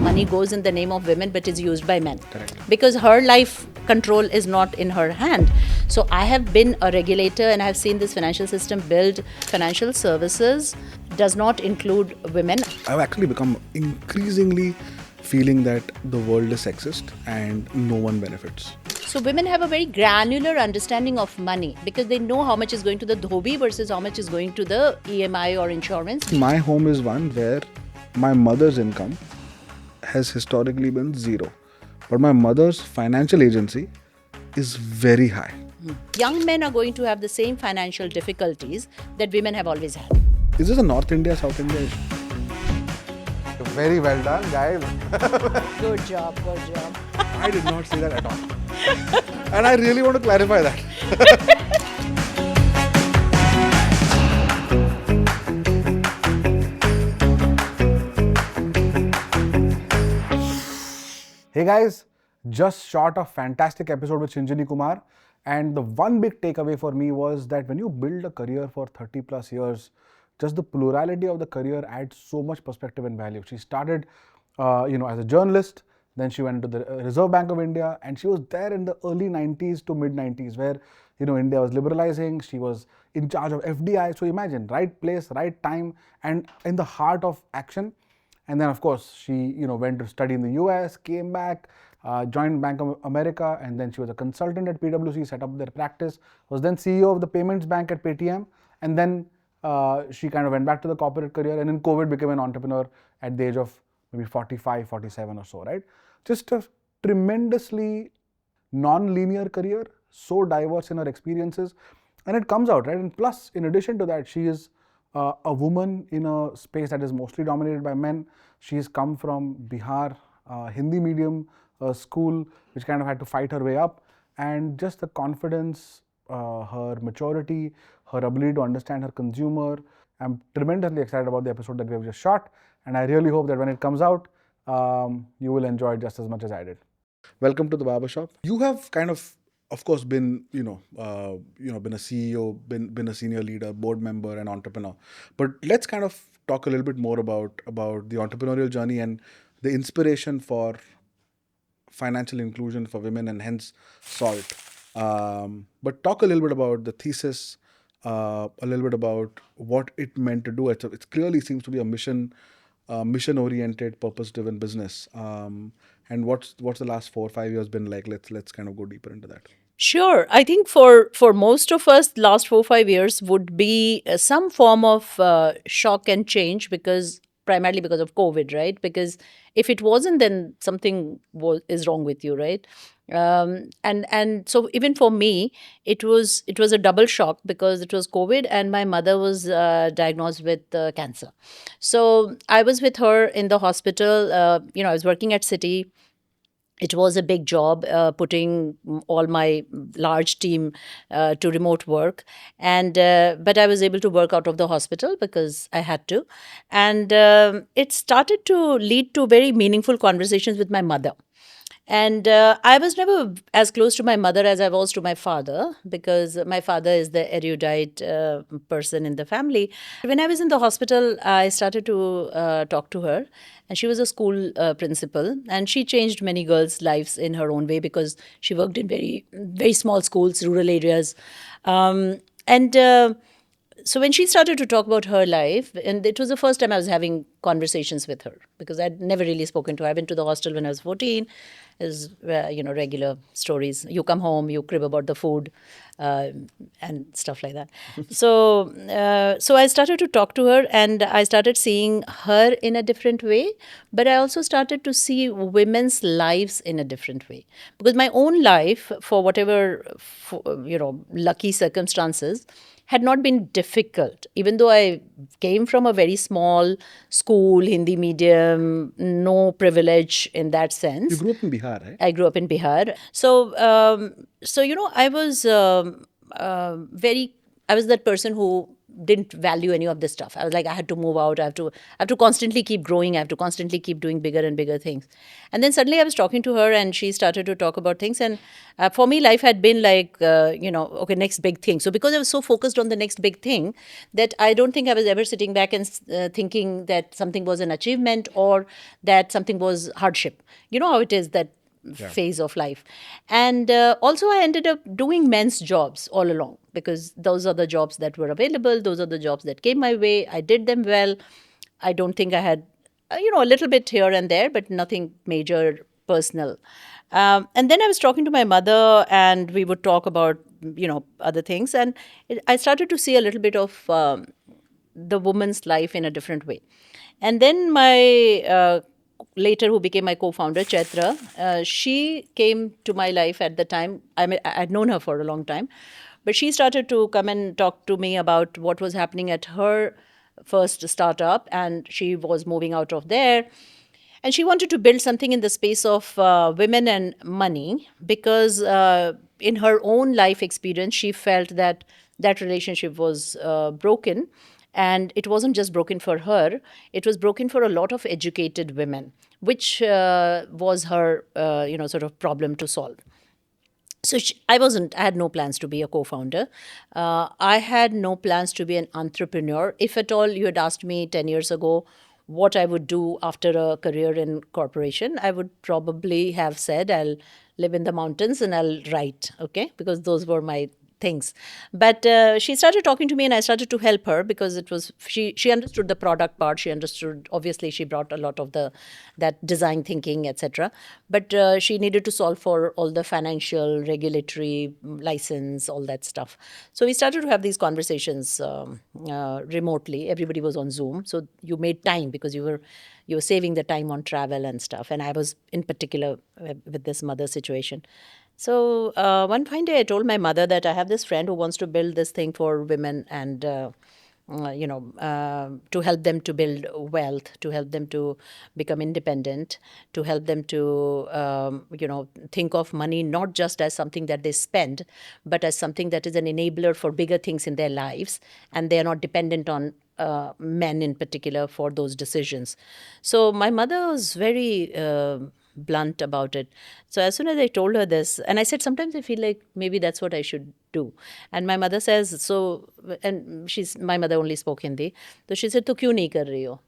money goes in the name of women but is used by men. Correct. Because her life control is not in her hand. So I have been a regulator and I have seen this financial system build financial services does not include women. I've actually become increasingly feeling that the world is sexist and no one benefits. So women have a very granular understanding of money because they know how much is going to the dhobi versus how much is going to the EMI or insurance. My home is one where my mother's income has historically been zero. But my mother's financial agency is very high. Young men are going to have the same financial difficulties that women have always had. Is this a North India, South India issue? Very well done, guys. Good job, good job. I did not say that at all. And I really want to clarify that. Hey guys, just shot a fantastic episode with Shinjini Kumar. And the one big takeaway for me was that when you build a career for 30 plus years, just the plurality of the career adds so much perspective and value. She started, as a journalist, then she went to the Reserve Bank of India, and she was there in the early 90s to mid 90s where, India was liberalizing. She was in charge of FDI. So imagine, right place, right time, and in the heart of action. And then, of course, she went to study in the US, came back, joined Bank of America, and then she was a consultant at PwC, set up their practice, was then CEO of the Payments Bank at Paytm, and then she kind of went back to the corporate career, and in COVID became an entrepreneur at the age of maybe 45, 47 or so, right? Just a tremendously non-linear career, so diverse in her experiences, and it comes out, right? And plus, in addition to that, she is a woman in a space that is mostly dominated by men. She's come from Bihar, Hindi medium school, which kind of had to fight her way up. And just the confidence, her maturity, her ability to understand her consumer. I'm tremendously excited about the episode that we have just shot. And I really hope that when it comes out, you will enjoy it just as much as I did. Welcome to the BarberShop. You have kind of course, been been a CEO, been a senior leader, board member, and entrepreneur. But let's kind of talk a little bit more about the entrepreneurial journey and the inspiration for financial inclusion for women, and hence SALT. But talk a little bit about the thesis, a little bit about what it meant to do. It clearly seems to be a mission-oriented, purpose-driven business. And what's the last 4 or 5 years been like? Let's kind of go deeper into that. Sure. I think for most of us, last 4-5 years would be some form of shock and change primarily because of COVID, right? Because if it wasn't, then something is wrong with you, right? And so even for me, it was a double shock because it was COVID and my mother was diagnosed with cancer. So I was with her in the hospital. I was working at Citi. It was a big job putting all my large team to remote work, and but I was able to work out of the hospital because I had to, and it started to lead to very meaningful conversations with my mother. And I was never as close to my mother as I was to my father because my father is the erudite person in the family. When I was in the hospital, I started to talk to her, and she was a school principal, and she changed many girls' lives in her own way because she worked in very, very small schools, rural areas. So when she started to talk about her life, and it was the first time I was having conversations with her because I'd never really spoken to her. I went to the hostel when I was 14. It was, regular stories. You come home, you crib about the food and stuff like that. So I started to talk to her and I started seeing her in a different way. But I also started to see women's lives in a different way. Because my own life, for whatever, lucky circumstances, had not been difficult, even though I came from a very small school, Hindi medium, no privilege in that sense. You grew up in Bihar, right? I grew up in Bihar. So I was I was that person who didn't value any of this stuff. I was like, I had to move out. I have to constantly keep growing. I have to constantly keep doing bigger and bigger things. And then suddenly I was talking to her, and she started to talk about things. And for me, life had been like, okay, next big thing. So because I was so focused on the next big thing, that I don't think I was ever sitting back and thinking that something was an achievement or that something was hardship. You know how it is, that phase of life. And also I ended up doing men's jobs all along, because those are the jobs that were available. Those are the jobs that came my way. I did them well. I don't think I had, a little bit here and there, but nothing major personal. And then I was talking to my mother, and we would talk about, other things. And I started to see a little bit of the woman's life in a different way. And then my later, who became my co-founder, Chaitra, she came to my life at the time. I mean, I'd known her for a long time, but she started to come and talk to me about what was happening at her first startup, and she was moving out of there. And she wanted to build something in the space of women and money, because in her own life experience, she felt that that relationship was broken. And it wasn't just broken for her, it was broken for a lot of educated women, which was her, sort of problem to solve. So I had no plans to be a co-founder. I had no plans to be an entrepreneur. If at all you had asked me 10 years ago what I would do after a career in corporation, I would probably have said I'll live in the mountains and I'll write, okay? Because those were my things. But she started talking to me, and I started to help her, because it was she understood the product part. She understood, obviously she brought a lot of that design thinking, etc. But she needed to solve for all the financial, regulatory, license, all that stuff. So we started to have these conversations remotely. Everybody was on Zoom, so you made time, because you were saving the time on travel and stuff. And I was in particular with this mother situation. So one fine day, I told my mother that I have this friend who wants to build this thing for women, and to help them to build wealth, to help them to become independent, to help them to think of money not just as something that they spend, but as something that is an enabler for bigger things in their lives, and they are not dependent on men in particular for those decisions. So my mother was very blunt about it. So as soon as I told her this, and I said, sometimes I feel like maybe that's what I should do. And my mother says, so, and my mother only spoke Hindi. So she said, तो क्यों नहीं कर रही हो?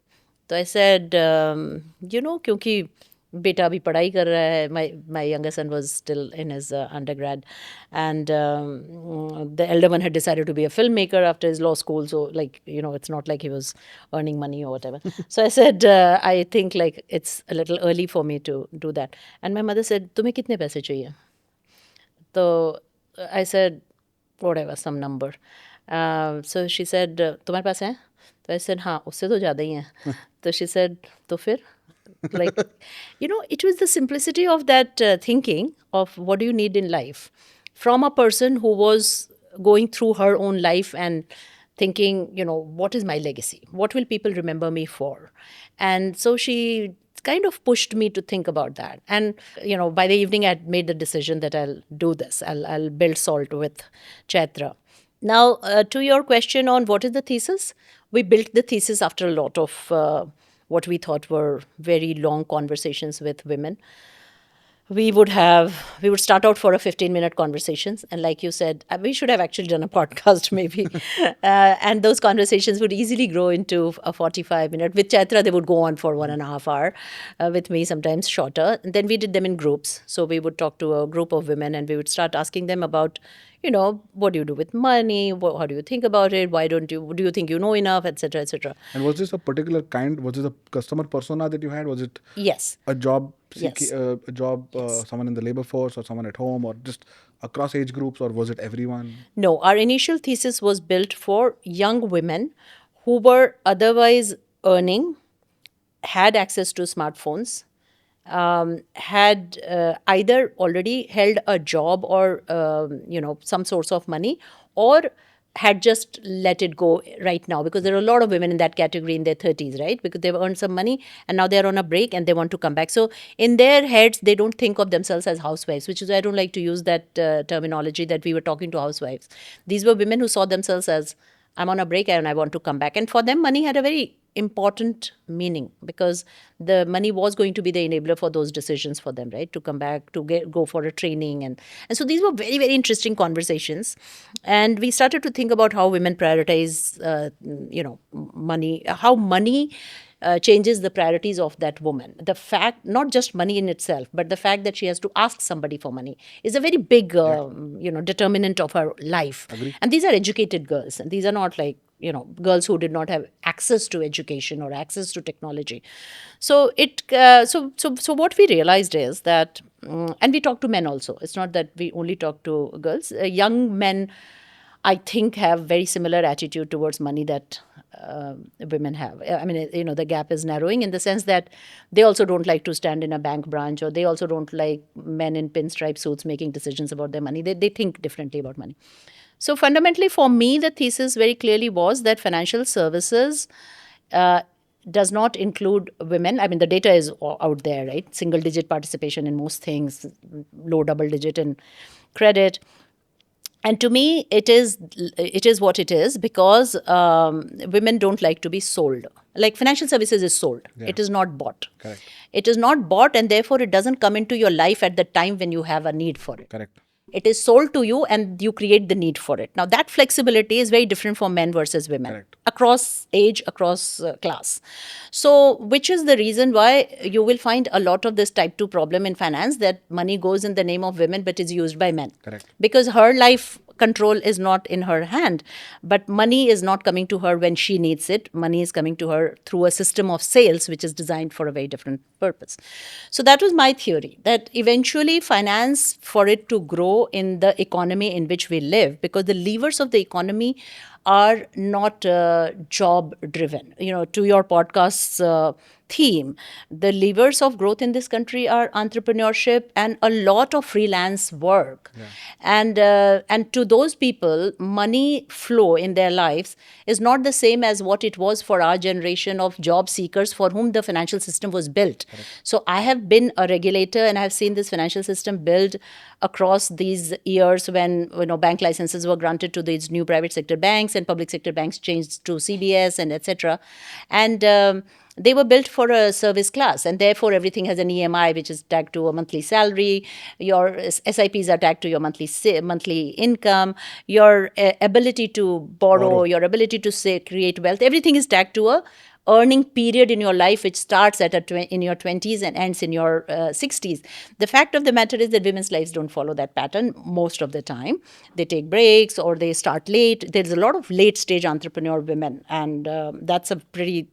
So I said, क्योंकि बेटा अभी पढ़ाई कर रहा है. My younger son was still in his undergrad, and the elder one had decided to be a filmmaker after his law school. So it's not like he was earning money or whatever. So I said, I think like it's a little early for me to do that. And my mother said, तुम्हें कितने पैसे चाहिए? So I said, whatever, some number. So she said, तुम्हारे पास है? So I said, हाँ, उससे तो ज़्यादा ही है. So she said, तो फिर? Like, it was the simplicity of that thinking of what do you need in life, from a person who was going through her own life and thinking, what is my legacy? What will people remember me for? And so she kind of pushed me to think about that. And, by the evening, I had made the decision that I'll do this. I'll build SALT with Chaitra. Now, to your question on what is the thesis, we built the thesis after a lot of what we thought were very long conversations with women. We would start out for a 15-minute conversations. And like you said, we should have actually done a podcast maybe. And those conversations would easily grow into a 45-minute. With Chaitra, they would go on for 1.5 hours. With me, sometimes shorter. And then we did them in groups. So we would talk to a group of women, and we would start asking them about, what do you do with money? How do you think about it? Why do you think you know enough, etc., etc. And was this a particular was this a customer persona that you had? Was it Yes. a job, Yes. someone in the labor force, or someone at home, or just across age groups, or was it everyone? No, our initial thesis was built for young women who were otherwise earning, had access to smartphones, had either already held a job or some source of money, or had just let it go right now, because there are a lot of women in that category in their 30s, right? Because they've earned some money and now they're on a break and they want to come back. So in their heads, they don't think of themselves as housewives, which is why I don't like to use that terminology that we were talking to housewives. These were women who saw themselves as I'm on a break and I want to come back. And for them, money had a very important meaning because the money was going to be the enabler for those decisions for them, right? To come back, to go for a training. And so these were very, very interesting conversations. And we started to think about how women prioritize, money, how money changes the priorities of that woman. The fact, not just money in itself, but the fact that she has to ask somebody for money is a very big, determinant of her life. Agree. And these are educated girls, and these are not like girls who did not have access to education or access to technology. So so what we realized is that, and we talk to men also. It's not that we only talk to girls. Young men, I think, have very similar attitude towards money that women have. I mean, the gap is narrowing in the sense that they also don't like to stand in a bank branch, or they also don't like men in pinstripe suits making decisions about their money. They think differently about money. So fundamentally, for me, the thesis very clearly was that financial services does not include women. I mean, the data is out there, right? Single digit participation in most things, low double digit in credit. And to me, it is what it is because women don't like to be sold. Like financial services is sold. Yeah. It is not bought. Correct. It is not bought, and therefore it doesn't come into your life at the time when you have a need for it. Correct. It is sold to you and you create the need for it. Now, that flexibility is very different for men versus women. Correct. Across age, across class. So, which is the reason why you will find a lot of this type 2 problem in finance, that money goes in the name of women but is used by men. Correct. Because her life control is not in her hand, but money is not coming to her when she needs it. Money is coming to her through a system of sales which is designed for a very different purpose. So that was my theory, that eventually finance, for it to grow in the economy in which we live, because the levers of the economy are not job driven. To your podcast's theme, the levers of growth in this country are entrepreneurship and a lot of freelance work. Yeah. And to those people, money flow in their lives is not the same as what it was for our generation of job seekers for whom the financial system was built. Correct. So I have been a regulator and I have seen this financial system build across these years when bank licenses were granted to these new private sector banks and public sector banks changed to CBS and etc. And they were built for a service class, and therefore everything has an EMI which is tagged to a monthly salary. Your SIPs are tagged to your monthly income. Your ability to borrow, your ability to create wealth, everything is tagged to a earning period in your life which starts in your 20s and ends in your 60s. The fact of the matter is that women's lives don't follow that pattern most of the time. They take breaks or they start late. There's a lot of late stage entrepreneur women, and that's a pretty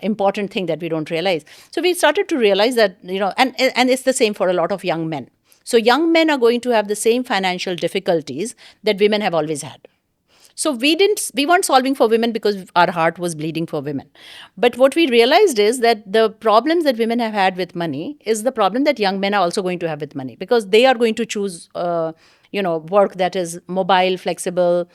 important thing that we don't realize. So we started to realize that, and it's the same for a lot of young men. So young men are going to have the same financial difficulties that women have always had. So we weren't solving for women because our heart was bleeding for women. But what we realized is that the problems that women have had with money is the problem that young men are also going to have with money, because they are going to choose, work that is mobile, flexible,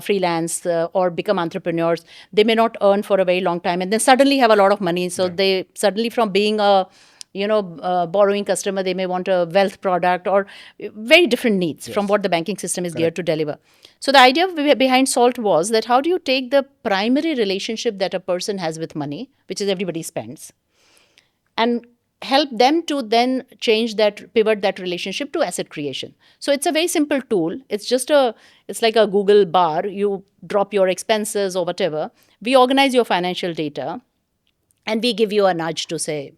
freelance, or become entrepreneurs. They may not earn for a very long time and then suddenly have a lot of money. So they suddenly, from being a borrowing customer, they may want a wealth product, or very different needs from what the banking system is geared to deliver. So the idea behind SALT was that how do you take the primary relationship that a person has with money, which is everybody spends, and help them to then pivot that relationship to asset creation. So it's a very simple tool. It's like a Google bar. You drop your expenses or whatever. We organize your financial data and we give you a nudge to say,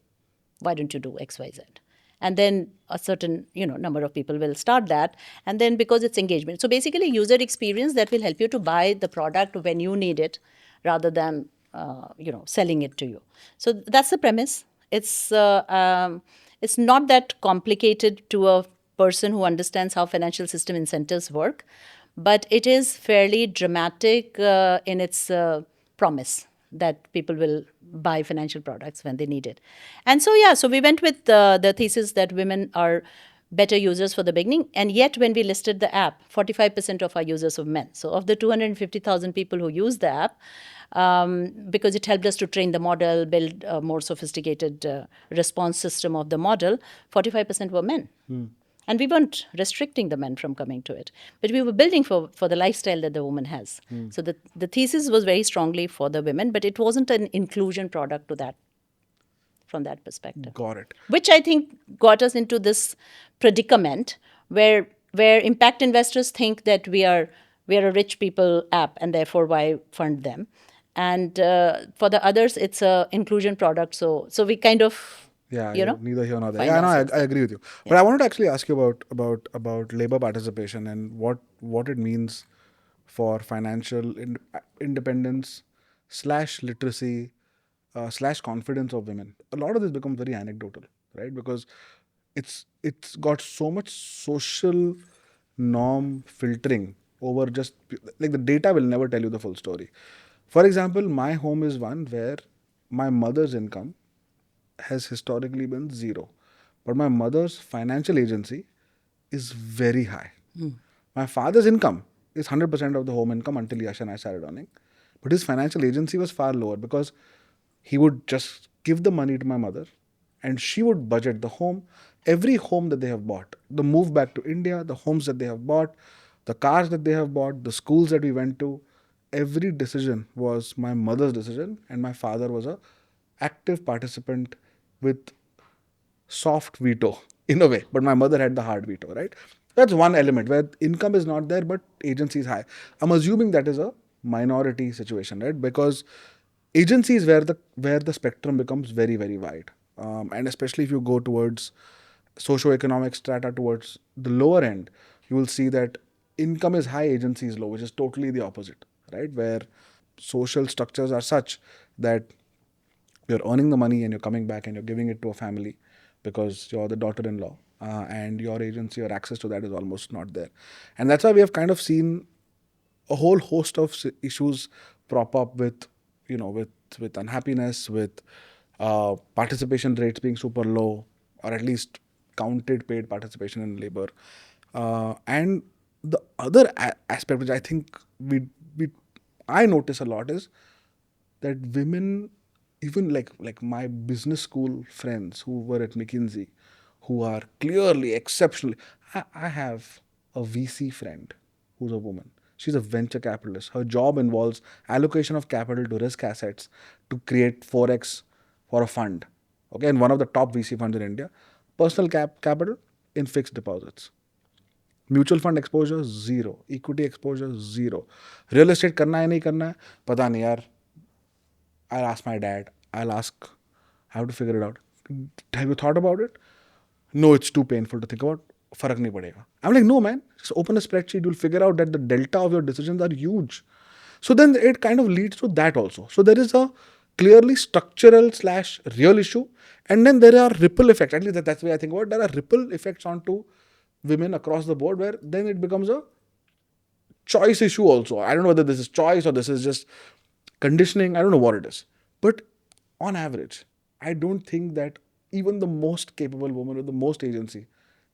why don't you do X, Y, Z? And then a certain number of people will start that. And then because it's engagement. So basically user experience that will help you to buy the product when you need it rather than selling it to you. So that's the premise. It's not that complicated to a person who understands how financial system incentives work, but it is fairly dramatic in its promise that people will buy financial products when they need it. And so we went with the thesis that women are better users for the beginning. And yet when we listed the app, 45% of our users were men. So of the 250,000 people who use the app, because it helped us to train the model, build a more sophisticated response system of the model, 45% were men. And we weren't restricting the men from coming to it, but we were building for the lifestyle that the woman has. So the thesis was very strongly for the women, but it wasn't an inclusion product to that from that perspective. Got it. Which I think got us into this predicament where impact investors think that we are a rich people app and therefore why fund them, and for the others it's a inclusion product. So we kind of Yeah, you know neither here nor there. find Yeah, no, ourselves I there. agree with you. But I wanted to actually ask you about labor participation and what it means for financial independence slash literacy slash confidence of women. A lot of this becomes very anecdotal, right? Because it's got so much social norm filtering over just like the data will never tell you the full story. For example, my home is one where my mother's income has historically been zero. But my mother's financial agency is very high. My father's income is 100% of the home income until Yash and I started earning. But his financial agency was far lower because he would just give the money to my mother and she would budget the home, every home that they have bought, the move back to India, the homes that they have bought, the cars that they have bought, the schools that we went to. Every decision was my mother's decision, and my father was a active participant with soft veto in a way, but my mother had the hard veto, right? That's one element where income is not there, but agency is high. I'm assuming that is a minority situation, right? Because agency is where the spectrum becomes very, very wide, and especially if you go towards socioeconomic strata towards the lower end, you will see that income is high, agency is low, which is totally the opposite, right? Where social structures are such that you're earning the money and you're coming back and you're giving it to a family because you're the daughter-in-law, and your agency or access to that is almost not there. And that's why we have kind of seen a whole host of issues prop up with, with unhappiness, with participation rates being super low, or at least counted paid participation in labor. And the other aspect, which I think I notice a lot, is that women, even like my business school friends who were at McKinsey, who are clearly exceptionally. I have a VC friend who's a woman. She's a venture capitalist. Her job involves allocation of capital to risk assets to create forex for a fund. Okay, and one of the top VC funds in India. Personal capital in fixed deposits. Mutual fund exposure zero, equity exposure zero, real estate करना है नहीं करना है पता नहीं यार. I'll ask my dad. I'll ask, I have to figure it out. Have you thought about it? No, it's too painful to think about. फर्क नहीं पड़ेगा. I'm like, no man, just open a spreadsheet. You'll figure out that the delta of your decisions are huge. So then it kind of leads to that also. So there is a clearly structural slash real issue. And then there are ripple effects. At least that's the way I think about it. There are ripple effects onto women across the board where then it becomes a choice issue also. I don't know whether this is choice or this is just conditioning. I don't know what it is. But on average, I don't think that even the most capable woman with the most agency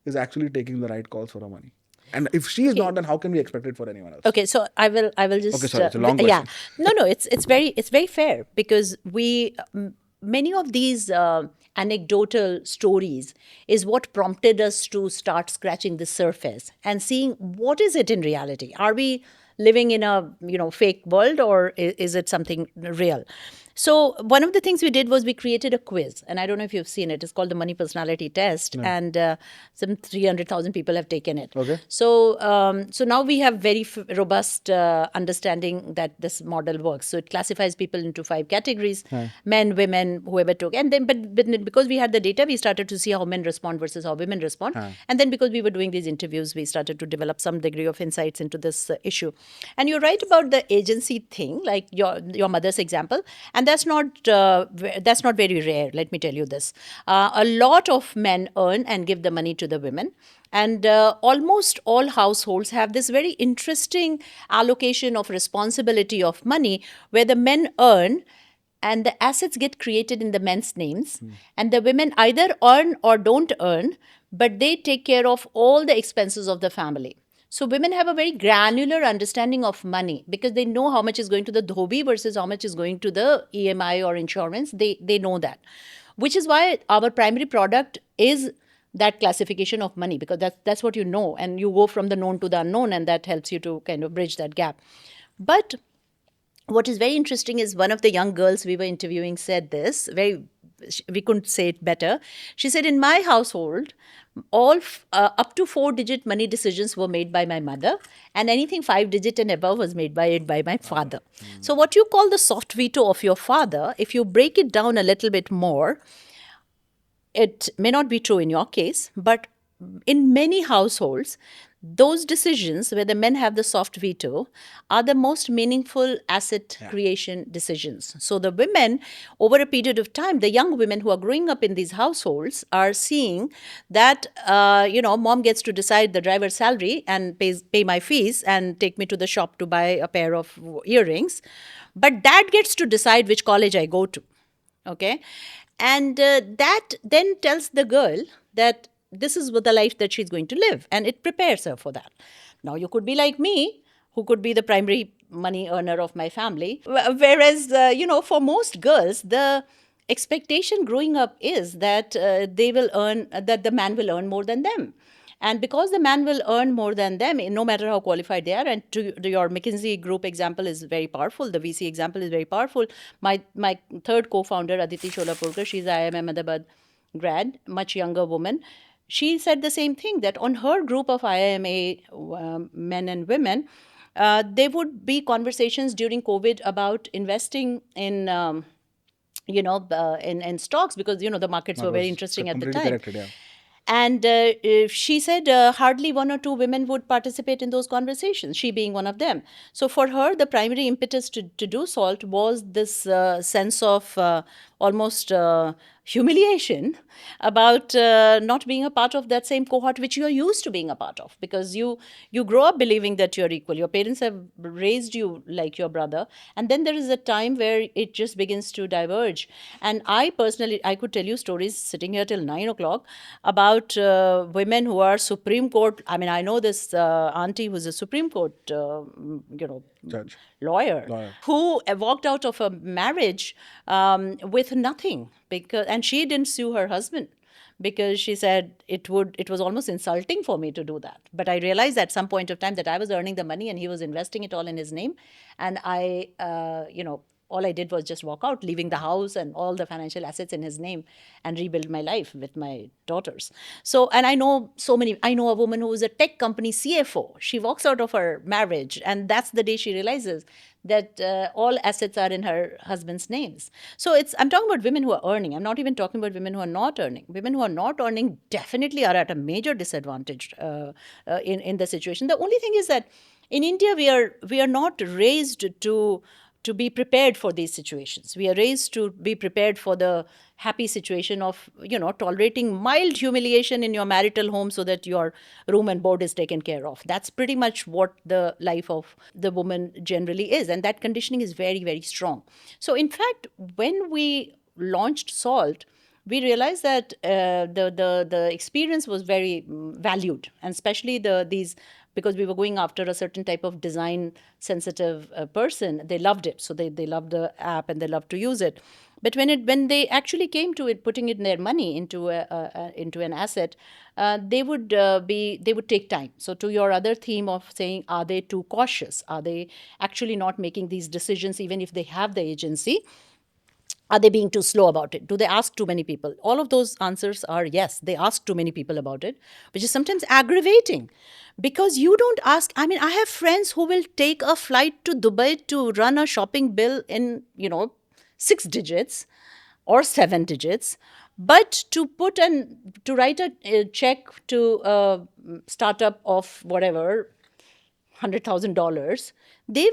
is actually taking the right calls for her money. And if she is not, then how can we expect it for anyone else? Okay, so I will just Okay, sorry, it's a long yeah, question. no, it's very fair because we many of these anecdotal stories is what prompted us to start scratching the surface and seeing what is it in reality. Are we living in a fake world, or is it something real? So one of the things we did was we created a quiz, and I don't know if you've seen it. It's called the Money Personality Test, and some 300,000 people have taken it. Okay. So so now we have very robust understanding that this model works. So it classifies people into 5 categories: men, women, whoever took. And then, but because we had the data, we started to see how men respond versus how women respond. And then because we were doing these interviews, we started to develop some degree of insights into this issue. And you're right about the agency thing, like your mother's example. And that's not very rare. Let me tell you this: a lot of men earn and give the money to the women, and almost all households have this very interesting allocation of responsibility of money, where the men earn and the assets get created in the men's names, and the women either earn or don't earn, but they take care of all the expenses of the family. So women have a very granular understanding of money because they know how much is going to the dhobi versus how much is going to the EMI or insurance. They know that, which is why our primary product is that classification of money, because that's what you know, and you go from the known to the unknown, and that helps you to kind of bridge that gap. But what is very interesting is one of the young girls we were interviewing said this very, we couldn't say it better. She said, in my household, all up to 4-digit money decisions were made by my mother, and anything 5-digit and above was made by my father. So what you call the soft veto of your father, if you break it down a little bit more, it may not be true in your case, but in many households, those decisions where the men have the soft veto are the most meaningful asset creation decisions. So the women, over a period of time, the young women who are growing up in these households are seeing that, mom gets to decide the driver's salary and pay my fees and take me to the shop to buy a pair of earrings. But dad gets to decide which college I go to. Okay. And that then tells the girl that this is the life that she's going to live, and it prepares her for that. Now, you could be like me, who could be the primary money earner of my family. Whereas, for most girls, the expectation growing up is that that the man will earn more than them. And because the man will earn more than them, no matter how qualified they are, and your McKinsey group example is very powerful, the VC example is very powerful. My third co-founder, Aditi Sholapurkar, she's IIM Ahmedabad grad, much younger woman. She said the same thing, that on her group of IIMA men and women, there would be conversations during COVID about investing in in stocks, because the markets were very interesting at the time. Corrected, yeah. And she said hardly one or two women would participate in those conversations, she being one of them. So for her, the primary impetus to do SALT was this sense of almost humiliation about not being a part of that same cohort which you are used to being a part of, because you grow up believing that you're equal. Your parents have raised you like your brother, and then there is a time where it just begins to diverge. And I personally, I could tell you stories sitting here till 9 o'clock about women who are Supreme Court. I mean, I know this auntie who's a Supreme Court Judge. lawyer who walked out of a marriage with nothing, and she didn't sue her husband because she said it was almost insulting for me to do that. But I realized at some point of time that I was earning the money and he was investing it all in his name, and I all I did was just walk out, leaving the house and all the financial assets in his name, and rebuild my life with my daughters. So, and I know a woman who is a tech company CFO. She walks out of her marriage, and that's the day she realizes that all assets are in her husband's names. So I'm talking about women who are earning. I'm not even talking about women who are not earning. Women who are not earning definitely are at a major disadvantage in the situation. The only thing is that in India, we are not raised to be prepared for these situations. We are raised to be prepared for the happy situation of, tolerating mild humiliation in your marital home so that your room and board is taken care of. That's pretty much what the life of the woman generally is. And that conditioning is very, very strong. So in fact, when we launched SALT, we realized that the experience was very valued, and especially because we were going after a certain type of design sensitive person. They loved it, so they loved the app and they loved to use it. But when they actually came to it, putting in their money into an asset, they would take time. So to your other theme of saying, are they too cautious? Are they actually not making these decisions even if they have the agency? Are they being too slow about it? Do they ask too many people? All of those answers are yes, they ask too many people about it, which is sometimes aggravating because you don't ask. I mean, I have friends who will take a flight to Dubai to run a shopping bill in, 6 digits or 7 digits, but to write a check to a startup of whatever, $100,000, they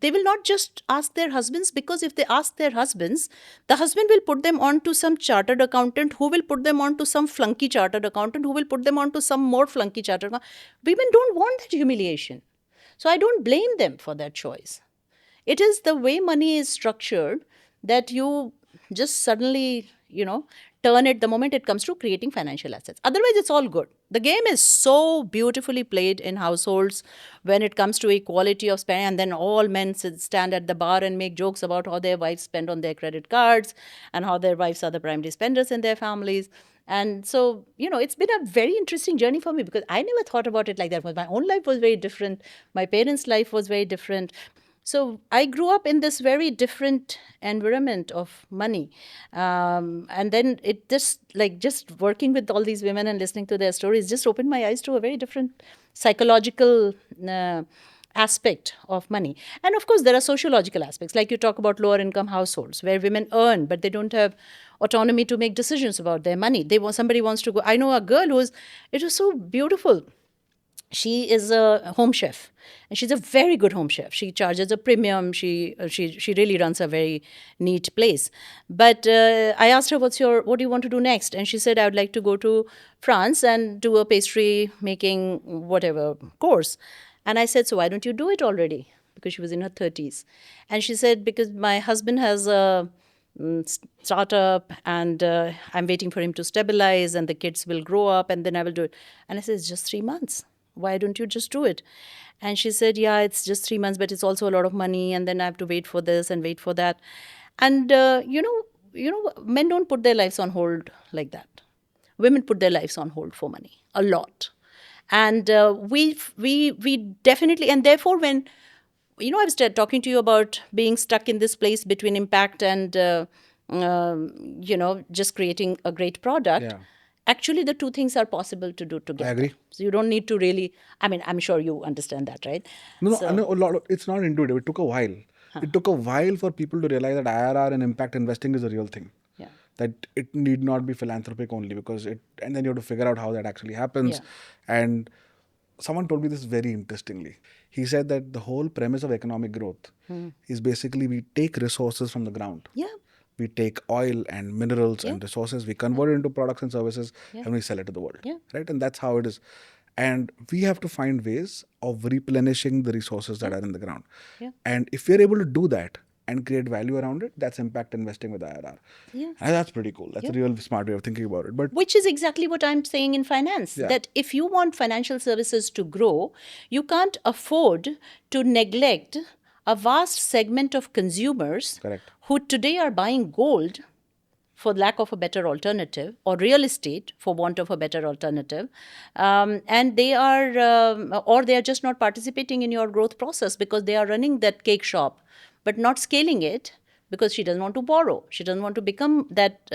will not just ask their husbands, because if they ask their husbands, the husband will put them on to some chartered accountant who will put them on to some flunky chartered accountant who will put them on to some more flunky chartered accountant. Women don't want that humiliation. So I don't blame them for that choice. It is the way money is structured that you just suddenly, turn it the moment it comes to creating financial assets. Otherwise, it's all good. The game is so beautifully played in households when it comes to equality of spending, and then all men stand at the bar and make jokes about how their wives spend on their credit cards and how their wives are the primary spenders in their families. And so, it's been a very interesting journey for me because I never thought about it like that. My own life was very different. My parents' life was very different. So I grew up in this very different environment of money. And then it just working with all these women and listening to their stories just opened my eyes to a very different psychological uh, aspect of money. And of course, there are sociological aspects, like you talk about lower income households where women earn, but they don't have autonomy to make decisions about their money. Somebody wants to go. I know a girl it was so beautiful. She is a home chef, and she's a very good home chef. She charges a premium. She really runs a very neat place. But I asked her, what do you want to do next? And she said, I would like to go to France and do a pastry making whatever course. And I said, so why don't you do it already? Because she was in her 30s. And she said, because my husband has a startup, and I'm waiting for him to stabilize, and the kids will grow up, and then I will do it. And I said, it's just 3 months. Why don't you just do it? And she said, yeah, it's just 3 months, but it's also a lot of money, and then I have to wait for this and wait for that. And men don't put their lives on hold like that. Women put their lives on hold for money a lot. And we definitely, and therefore, when I was talking to you about being stuck in this place between impact and just creating a great product. Yeah. Actually, the two things are possible to do together. I agree. So you don't need to really. I mean, I'm sure you understand that, right? No, So, I know a lot of, it's not intuitive. It took a while. It took a while for people to realize that IRR and impact investing is a real thing. Yeah. That it need not be philanthropic only, because and then you have to figure out how that actually happens. Yeah. And someone told me this very interestingly. He said that the whole premise of economic growth is basically we take resources from the ground. Yeah. We take oil and minerals and resources, we convert it into products and services, and we sell it to the world. Yeah. Right? And that's how it is. And we have to find ways of replenishing the resources that are in the ground. Yeah. And if we're able to do that and create value around it, that's impact investing with IRR. Yeah. And that's pretty cool. That's a real smart way of thinking about it. But Which is exactly what I'm saying in finance, Yeah. that if you want financial services to grow, you can't afford to neglect a vast segment of consumers Correct. who today are buying gold for lack of a better alternative, or real estate for want of a better alternative, and they are or they are just not participating in your growth process because they are running that cake shop but not scaling it because she doesn't want to borrow. She doesn't want to become that,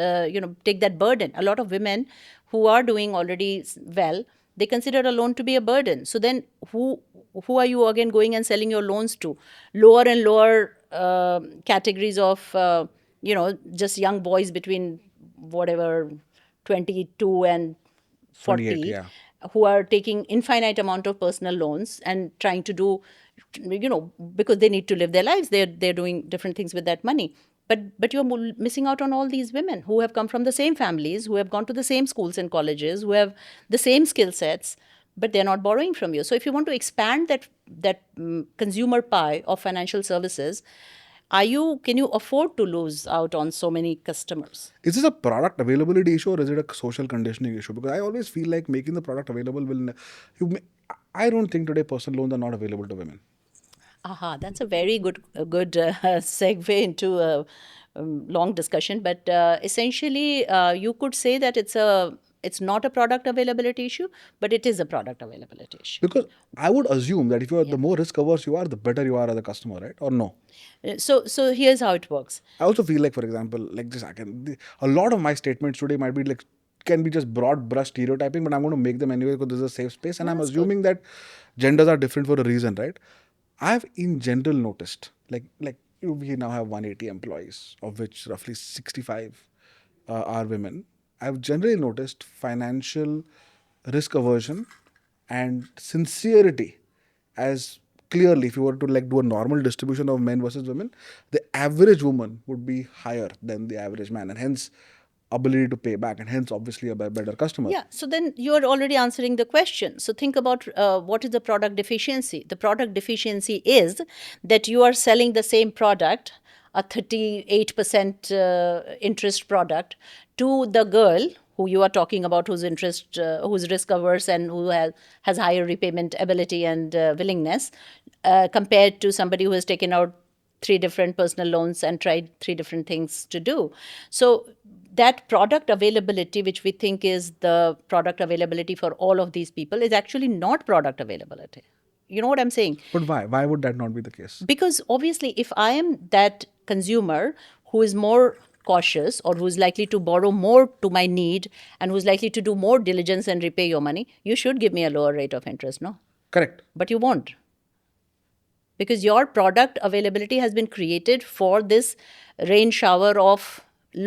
take that burden. A lot of women who are doing already well, they consider a loan to be a burden. So then who are you again going and selling your loans to? Lower and lower categories of, just young boys between whatever 22 and 40, 28, yeah. who are taking infinite amount of personal loans and trying to do, because they need to live their lives. They're doing different things with that money. But you're missing out on all these women who have come from the same families, who have gone to the same schools and colleges, who have the same skill sets, but they're not borrowing from you. So if you want to expand that consumer pie of financial services, can you afford to lose out on so many customers? is this a product availability issue, or is it a social conditioning issue? Because I always feel like making the product available I don't think today personal loans are not available to women. Aha, that's a very good segue into a long discussion. But essentially, you could say that it's not a product availability issue, but it is a product availability issue. Because I would assume that if you are the more risk averse you are, the better you are as a customer, right? Or no? So here's how it works. I also feel like, for example, like this, a lot of my statements today might be like, can be just broad brush stereotyping, but I'm going to make them anyway because this is a safe space, and I'm assuming that genders are different for a reason, right? I've in general noticed, we now have 180 employees, of which roughly 65 are women. I've generally noticed financial risk aversion and sincerity as clearly, if you were to do a normal distribution of men versus women, the average woman would be higher than the average man, and hence ability to pay back, and hence obviously a better customer. Yeah, so then you're already answering the question. So think about what is the product deficiency. The product deficiency is that you are selling the same product, a 38% interest product, to the girl who you are talking about, who's risk averse and who has higher repayment ability and willingness, compared to somebody who has taken out 3 different personal loans and tried 3 different things to do. So that product availability, which we think is the product availability for all of these people, is actually not product availability. You know what I'm saying? But why? Why would that not be the case? Because obviously, if I am that consumer who is more cautious or who's likely to borrow more to my need and who's likely to do more diligence and repay your money, you should give me a lower rate of interest, no? Correct. But you won't. Because your product availability has been created for this rain shower of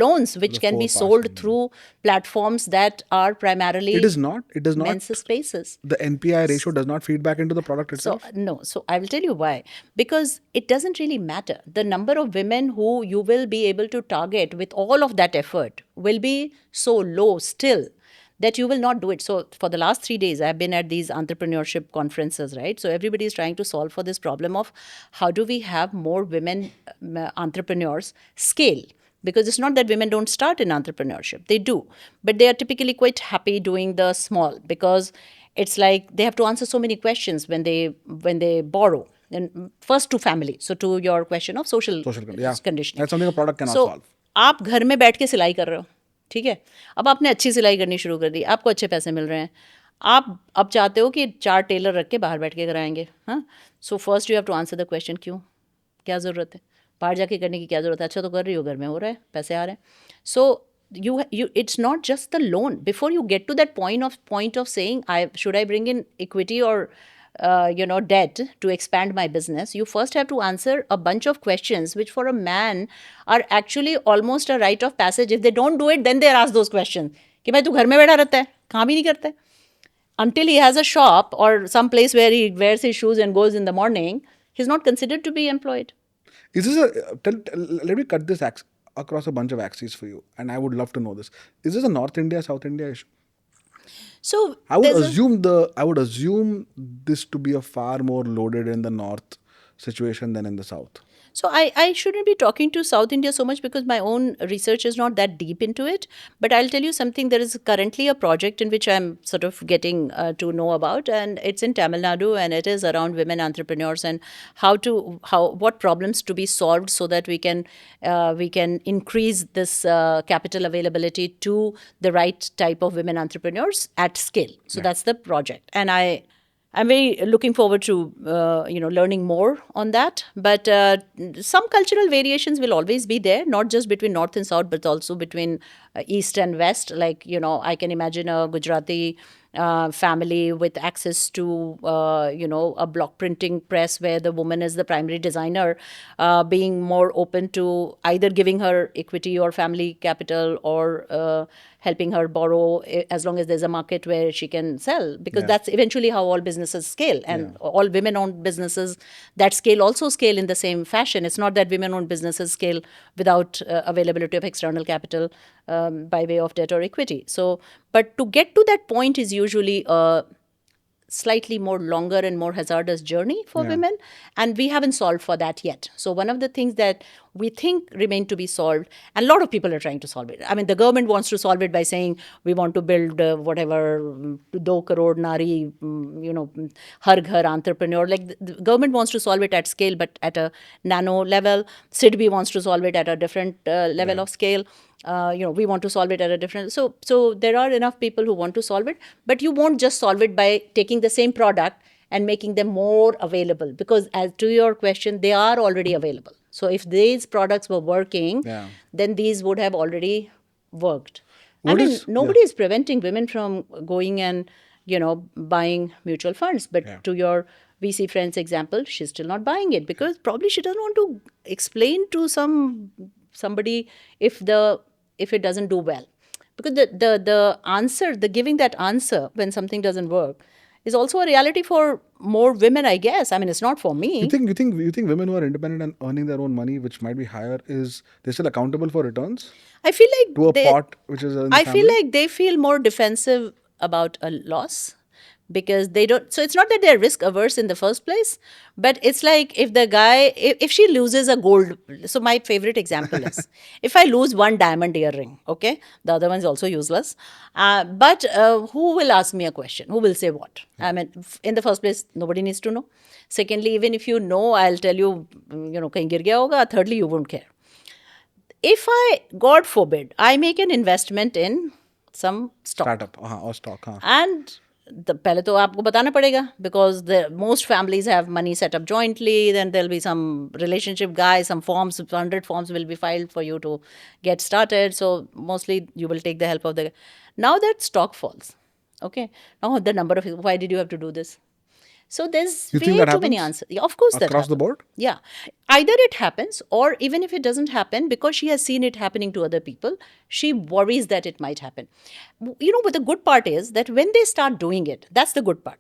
loans, which can be sold through platforms that are primarily It is not. It does not. men's spaces. The NPI ratio does not feed back into the product So, itself. no. So, I will tell you why. Because it doesn't really matter. The number of women who you will be able to target with all of that effort will be so low still that you will not do it. So, for the last 3 days, I've been at these entrepreneurship conferences, right? So, everybody is trying to solve for this problem of how do we have more women entrepreneurs scale? Because it's not that women don't start in entrepreneurship, they do, but they are typically quite happy doing the small, because it's like they have to answer so many questions when they borrow. And first to family, so to your question of social conditioning, That's something a product cannot so solve. आप घर में बैठ के सिलाई कर रहे हो, ठीक है, अब आपने अच्छी सिलाई करनी शुरू कर दी, आपको अच्छे पैसे मिल रहे हैं, आप अब चाहते हो कि 4 टेलर रख के बाहर बैठ के कराएंगे, हाँ? So first you have to answer the question, क्यों, क्या ज़रूरत है, बाहर जाके करने की क्या ज़रूरत है, अच्छा तो कर रही हो, घर में हो रहा है, पैसे आ रहे हैं. सो you it's not just the loan. Before you get to that point of saying should I bring in equity or debt to expand my business, you first have to answer a bunch of questions which for a man are actually almost a rite of passage. If they don't do it, then they're asked those questions कि भाई तू घर में बैठा रहता है, काम ही नहीं करता है. Until he has a shop or some place where he wears his shoes and goes in the morning, he's not considered to be employed. Is this let me cut this across a bunch of axes for you, and I would love to know this. Is this a North India, South India issue? So I would assume this to be a far more loaded in the North situation than in the South. So I shouldn't be talking to South India so much because my own research is not that deep into it. But I'll tell you something. There is currently a project in which I'm sort of getting to know about, and it's in Tamil Nadu, and it is around women entrepreneurs and what problems to be solved so that we can increase this capital availability to the right type of women entrepreneurs at scale. So that's the project, and I'm very looking forward to learning more on that. But some cultural variations will always be there, not just between North and South, but also between East and West. Like, I can imagine a Gujarati family with access to a block printing press where the woman is the primary designer, being more open to either giving her equity or family capital or helping her borrow as long as there's a market where she can sell, because that's eventually how all businesses scale, and all women-owned businesses that scale also scale in the same fashion. It's not that women-owned businesses scale without availability of external capital by way of debt or equity. So, but to get to that point is usually a slightly more longer and more hazardous journey for women, and we haven't solved for that yet. So one of the things that we think remain to be solved, and a lot of people are trying to solve it. I mean, the government wants to solve it by saying we want to build whatever 2 crore nari, har ghar entrepreneur. Like the government wants to solve it at scale, but at a nano level. SIDBI wants to solve it at a different level of scale. We want to solve it at a different. So there are enough people who want to solve it, but you won't just solve it by taking the same product and making them more available, because as to your question, they are already available. So if these products were working, then these would have already worked. Nobody is preventing women from going and, buying mutual funds. But to your VC friend's example, she's still not buying it because probably she doesn't want to explain to somebody if it doesn't do well. Because the answer, the giving that answer when something doesn't work is also a reality for more women, I guess. I mean, it's not for me. You think women who are independent and earning their own money, which might be higher, they're still accountable for returns? I feel like to a pot which is in the I family? feel like they feel more defensive about a loss, because they don't. So it's not that they're risk averse in the first place, but it's like if the guy, if she loses a gold. So my favorite example is if I lose one diamond earring, okay, the other one's also useless. But who will ask me a question? Who will say what? I mean, in the first place, nobody needs to know. Secondly, even if you know, I'll tell you, kahin gir gaya hoga. Thirdly, you won't care. if I, God forbid, I make an investment in some stock, Startup or stock. and the पहले तो आपको बताना पड़ेगा, because the most families have money set up jointly. Then there'll be some relationship guy, some forms, 100 forms will be filed for you to get started. So mostly you will take the help of the. Now that stock falls, okay. Now the number of, why did you have to do this? So there's You think way that too many happens? answers. Yeah, of course that Across the happens. board? Yeah. Either it happens, or even if it doesn't happen, because she has seen it happening to other people, she worries that it might happen. But the good part is that when they start doing it, that's the good part.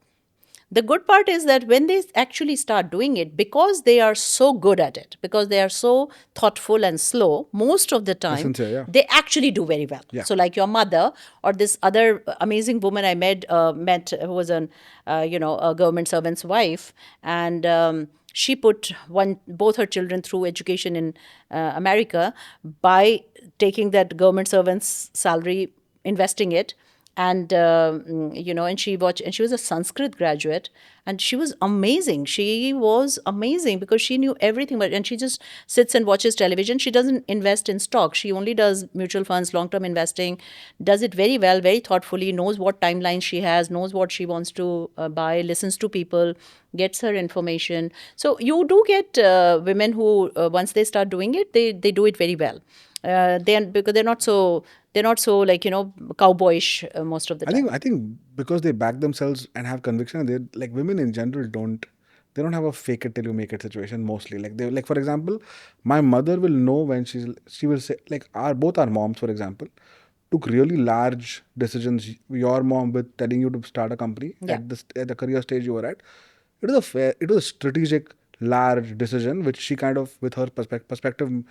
The good part is that when they actually start doing it, because they are so good at it, because they are so thoughtful and slow, most of the time, Sincere, yeah. they actually do very well. Yeah. So, like your mother or this other amazing woman I met who was a government servant's wife, and she put both her children through education in America by taking that government servant's salary, investing it, and and she was a Sanskrit graduate, and she was amazing. She was amazing because she knew everything, and she just sits and watches television. She doesn't invest in stock. She only does mutual funds, long term investing, does it very well, very thoughtfully, knows what timelines she has, knows what she wants to buy, listens to people, gets her information. So you do get women who once they start doing it, they do it very well. Because they're not so like cowboyish most of the time. I think because they back themselves and have conviction, they like women in general they don't have a fake it till you make it situation mostly. Like they like for example, my mother will know when she will say like both our moms, for example, took really large decisions. Your mom with telling you to start a company Yeah. at the career stage you were at. It was a strategic large decision which she kind of with her perspective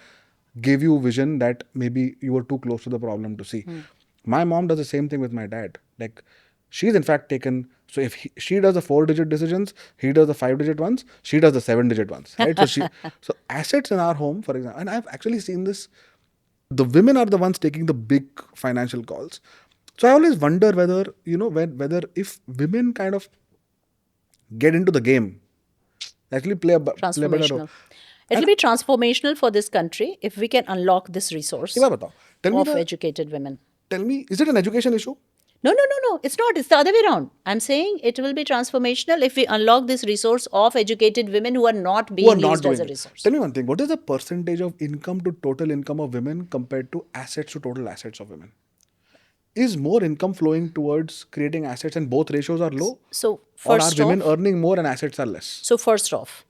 gave you vision that maybe you were too close to the problem to see. My mom does the same thing with my dad. Like she's in fact taken. So if she does the 4-digit decisions, he does the 5-digit ones. She does the 7-digit ones, right? So assets in our home, for example, and I've actually seen this. The women are the ones taking the big financial calls. So I always wonder whether whether if women kind of get into the game, actually play a better role. Transformational. It'll be transformational for this country if we can unlock this resource एक बात बताओ, of educated women. tell me, is it an education issue? No. It's not. It's the other way around. I'm saying it will be transformational if we unlock this resource of educated women who are not Who are being not used doing as a it? resource. Tell me one thing. What is the percentage of income to total income of women compared to assets to total assets of women? Is more income flowing towards creating assets and both ratios are low? So Or are first women off, earning more and assets are less? first off,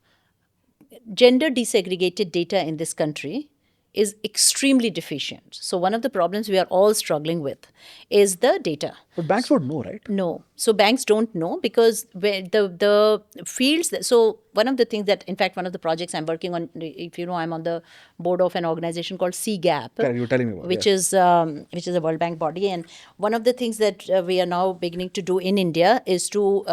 gender desegregated data in this country is extremely deficient. So one of the problems we are all struggling with is the data. But banks would know, right? No. So banks don't know because where the fields so one of the things that, in fact, one of the projects I'm working on, if you know, I'm on the board of an organization called CGAP, Correct, you were telling me about, which yes. is a World Bank body, and one of the things that we are now beginning to do in India is to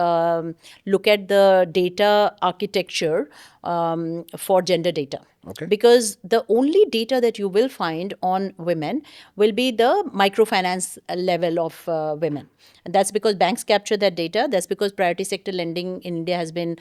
look at the data architecture for gender data. Okay. Because the only data that you will find on women will be the microfinance level of women. And that's because banks capture that data. That's because priority sector lending in India has been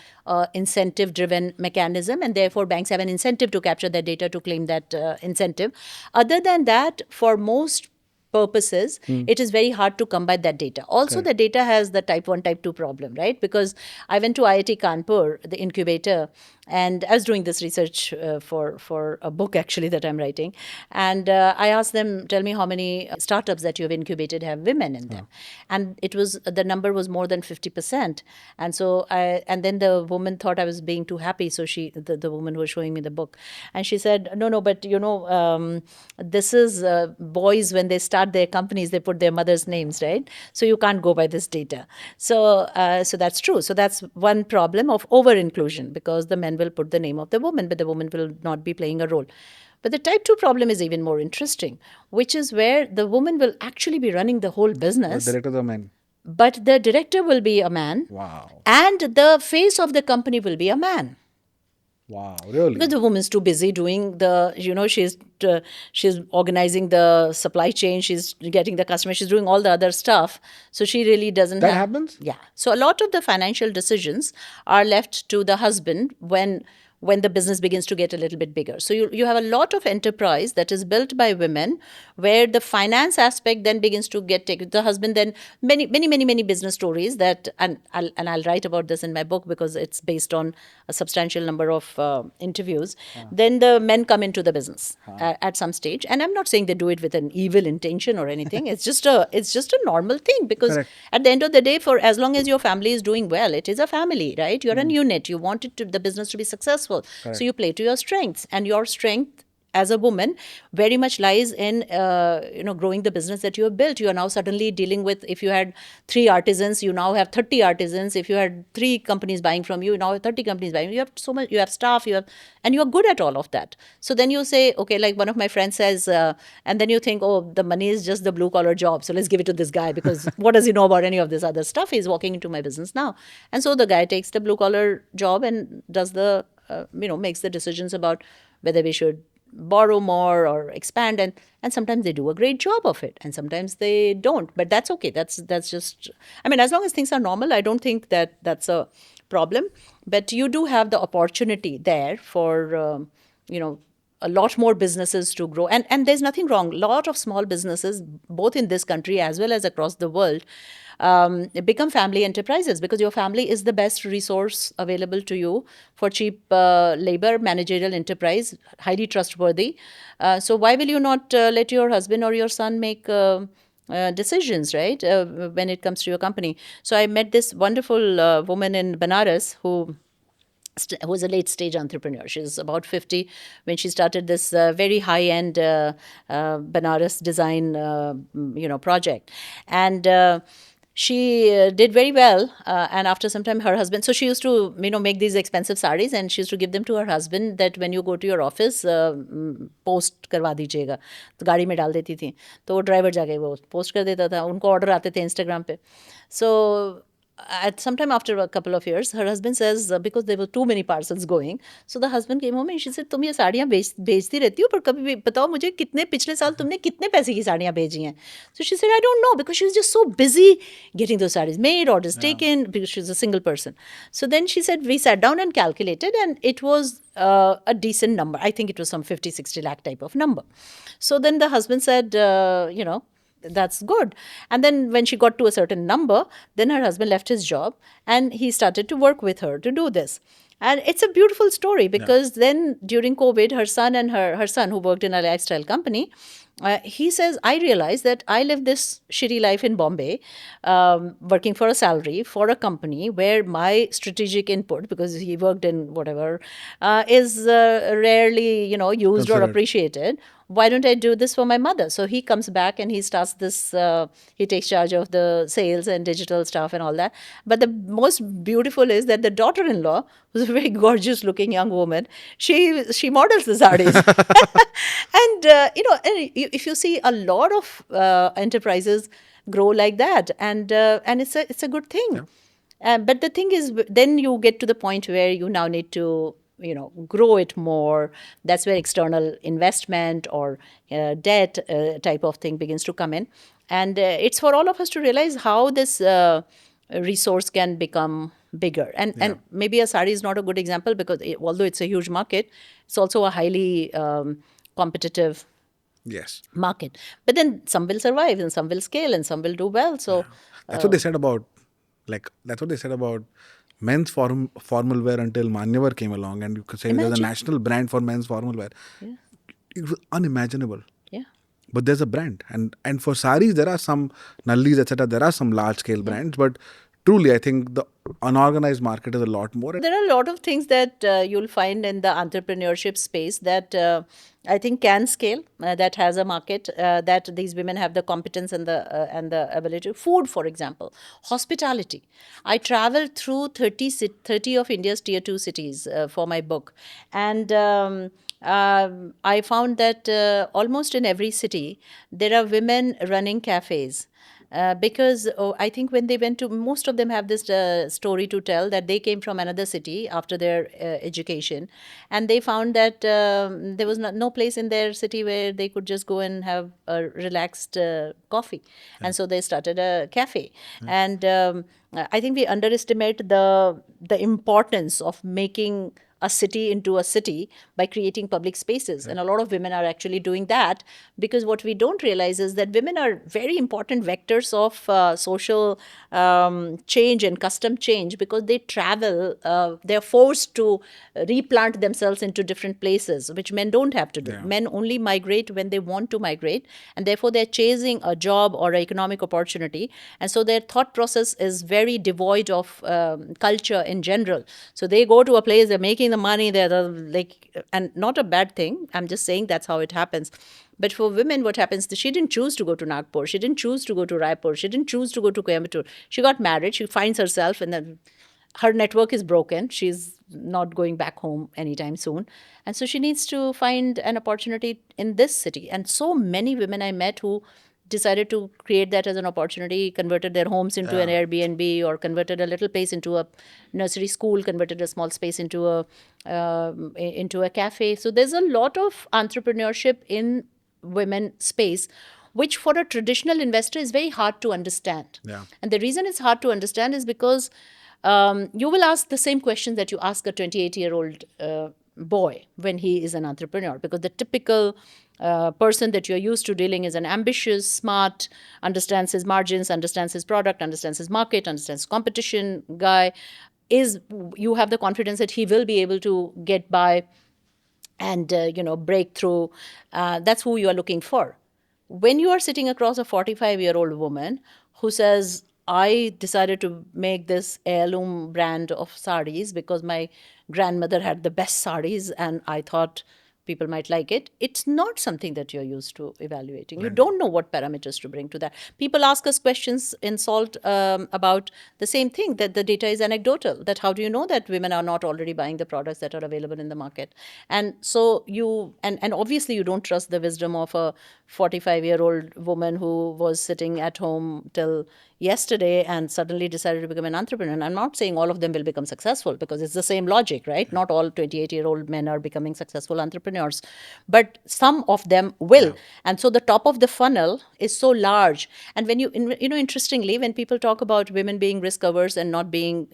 incentive driven mechanism, and therefore banks have an incentive to capture that data to claim that incentive. Other than that, for most purposes, it is very hard to come by that data. Also, the data has the type 1, type 2 problem, right? Because I went to IIT Kanpur, the incubator, and I was doing this research for a book actually that I'm writing. And I asked them, tell me how many startups that you have incubated have women in them. And the number was more than 50%. And so and then the woman thought I was being too happy. So the woman who was showing me the book, and she said, no, but this is boys, when they start their companies, they put their mother's names, right? So you can't go by this data. So that's true. So that's one problem of over inclusion, because the men will put the name of the woman, but the woman will not be playing a role. But the type 2 problem is even more interesting, which is where the woman will actually be running the whole The business, directors are men. but the director will be a man. Wow. And the face of the company will be a man. Wow, really? Because the woman's too busy doing she's organizing the supply chain, she's getting the customer, she's doing all the other stuff. So she really doesn't Happens? Yeah. So a lot of the financial decisions are left to the husband when when the business begins to get a little bit bigger. So you have a lot of enterprise that is built by women, where the finance aspect then begins to get taken. The husband then, many business stories that, and I'll write about this in my book because it's based on a substantial number of interviews. Then the men come into the business at some stage, and I'm not saying they do it with an evil intention or anything. It's just a normal thing, because Correct. at the end of the day, for as long as your family is doing well, it is a family, right? You're an unit. You want the business to be successful. So you play to your strengths, and your strength as a woman very much lies in growing the business that you have built. You are now suddenly dealing with, if you had 3 artisans, you now have 30 artisans. If you had 3 companies buying from you, now have 30 companies buying. You have so much, you have staff, and you are good at all of that. So then you say, okay, like one of my friends says, and then you think, oh, the money is just the blue collar job, so let's give it to this guy, because what does he know about any of this other stuff? He's walking into my business now. And so the guy takes the blue collar job and does the makes the decisions about whether we should borrow more or expand, and sometimes they do a great job of it, and sometimes they don't, but that's okay. That's just, I mean, as long as things are normal, I don't think that that's a problem. But you do have the opportunity there for a lot more businesses to grow, and there's nothing wrong. A lot of small businesses, both in this country as well as across the world, become family enterprises, because your family is the best resource available to you for cheap labor. Managerial enterprise, highly trustworthy. So why will you not let your husband or your son make decisions, right, when it comes to your company? So I met this wonderful woman in Benares who was a late stage entrepreneur. She was about 50 when she started this very high end Banaras design project, and she did very well, and after some time her husband, so she used to make these expensive sarees, and she used to give them to her husband, that when you go to your office, post करवा दीजिएगा. तो गाड़ी में डाल देती थी, तो वो ड्राइवर जाके वो पोस्ट कर देता था. उनको ऑर्डर आते थे इंस्टाग्राम पे. So at some time after a couple of years, her husband says, because there were too many parcels going, so the husband came home and she said, तुम ये साड़ियाँ बेचती रहती हो, पर कभी भी बताओ मुझे कितने पिछले साल तुमने कितने पैसे की साड़ियाँ भेजी हैं? So she said, I don't know, because she was just so busy getting those sarees made, orders taken, because she's a single person. So then she said, we sat down and calculated, and it was a decent number. I think it was some 50-60 lakh type of number. So then the husband said, that's good. And then when she got to a certain number, then her husband left his job and he started to work with her to do this. And it's a beautiful story, because then during COVID, her son and her son, who worked in a lifestyle company, he says, I realized that I lived this shitty life in Bombay, working for a salary for a company where my strategic input, because he worked in whatever, is rarely, used or appreciated. Why don't I do this for my mother? So he comes back and he starts this, he takes charge of the sales and digital stuff and all that. But the most beautiful is that the daughter-in-law, who's a very gorgeous looking young woman, she models the sarees. And if you see, a lot of enterprises grow like that, and it's a good thing. But the thing is, then you get to the point where you now need to grow it more. That's where external investment or debt type of thing begins to come in. And it's for all of us to realize how this resource can become bigger. And maybe a sari is not a good example, because although it's a huge market, it's also a highly competitive market. But then some will survive and some will scale and some will do well. So that's what they said about, men's formal wear until Manyavar came along, and you could say there's a national brand for men's formal wear. Yeah. It was unimaginable. Yeah. But there's a brand. And for saris, there are some Nallis, etc. There are some large scale brands, but truly, I think the unorganized market is a lot more. There are a lot of things that you'll find in the entrepreneurship space that I think can scale, that has a market, that these women have the competence and the ability. Food, for example, hospitality. I traveled through 30 of India's tier 2 cities for my book, and I found that almost in every city there are women running cafes. Because I think when they went to, most of them have this story to tell, that they came from another city after their education, and they found that there was no place in their city where they could just go and have a relaxed coffee. And so they started a cafe. And I think we underestimate the importance of making a city into a city by creating public spaces. And a lot of women are actually doing that, because what we don't realize is that women are very important vectors of social change and custom change, because they travel, they're forced to replant themselves into different places, which men don't have to do. Yeah. Men only migrate when they want to migrate, and therefore they're chasing a job or an economic opportunity. And so their thought process is very devoid of culture in general. So they go to a place, they're making the money, and not a bad thing. I'm just saying that's how it happens. But for women, what happens? She didn't choose to go to Nagpur. She didn't choose to go to Raipur. She didn't choose to go to Coimbatore. She got married. She finds herself, and then her network is broken. She's not going back home anytime soon. And so she needs to find an opportunity in this city. And so many women I met who decided to create that as an opportunity, converted their homes into an Airbnb, or converted a little place into a nursery school, converted a small space into a cafe. So there's a lot of entrepreneurship in women space, which for a traditional investor is very hard to understand. Yeah. And the reason it's hard to understand is because you will ask the same questions that you ask a 28-year-old boy when he is an entrepreneur, because the typical person that you're used to dealing is an ambitious, smart, understands his margins, understands his product, understands his market, understands competition guy. You have the confidence that he will be able to get by and break through. That's who you are looking for. When you are sitting across a 45-year-old woman who says, I decided to make this heirloom brand of saris because my grandmother had the best saris and I thought people might like it, it's not something that you're used to evaluating. You don't know what parameters to bring to that. People ask us questions in SALT about the same thing, that the data is anecdotal, that how do you know that women are not already buying the products that are available in the market? And so and obviously you don't trust the wisdom of a 45-year-old woman who was sitting at home till yesterday and suddenly decided to become an entrepreneur. And I'm not saying all of them will become successful, because it's the same logic, right? Not all 28-year-old men are becoming successful entrepreneurs, but some of them will. And so the top of the funnel is so large. And when interestingly, when people talk about women being risk averse and not doing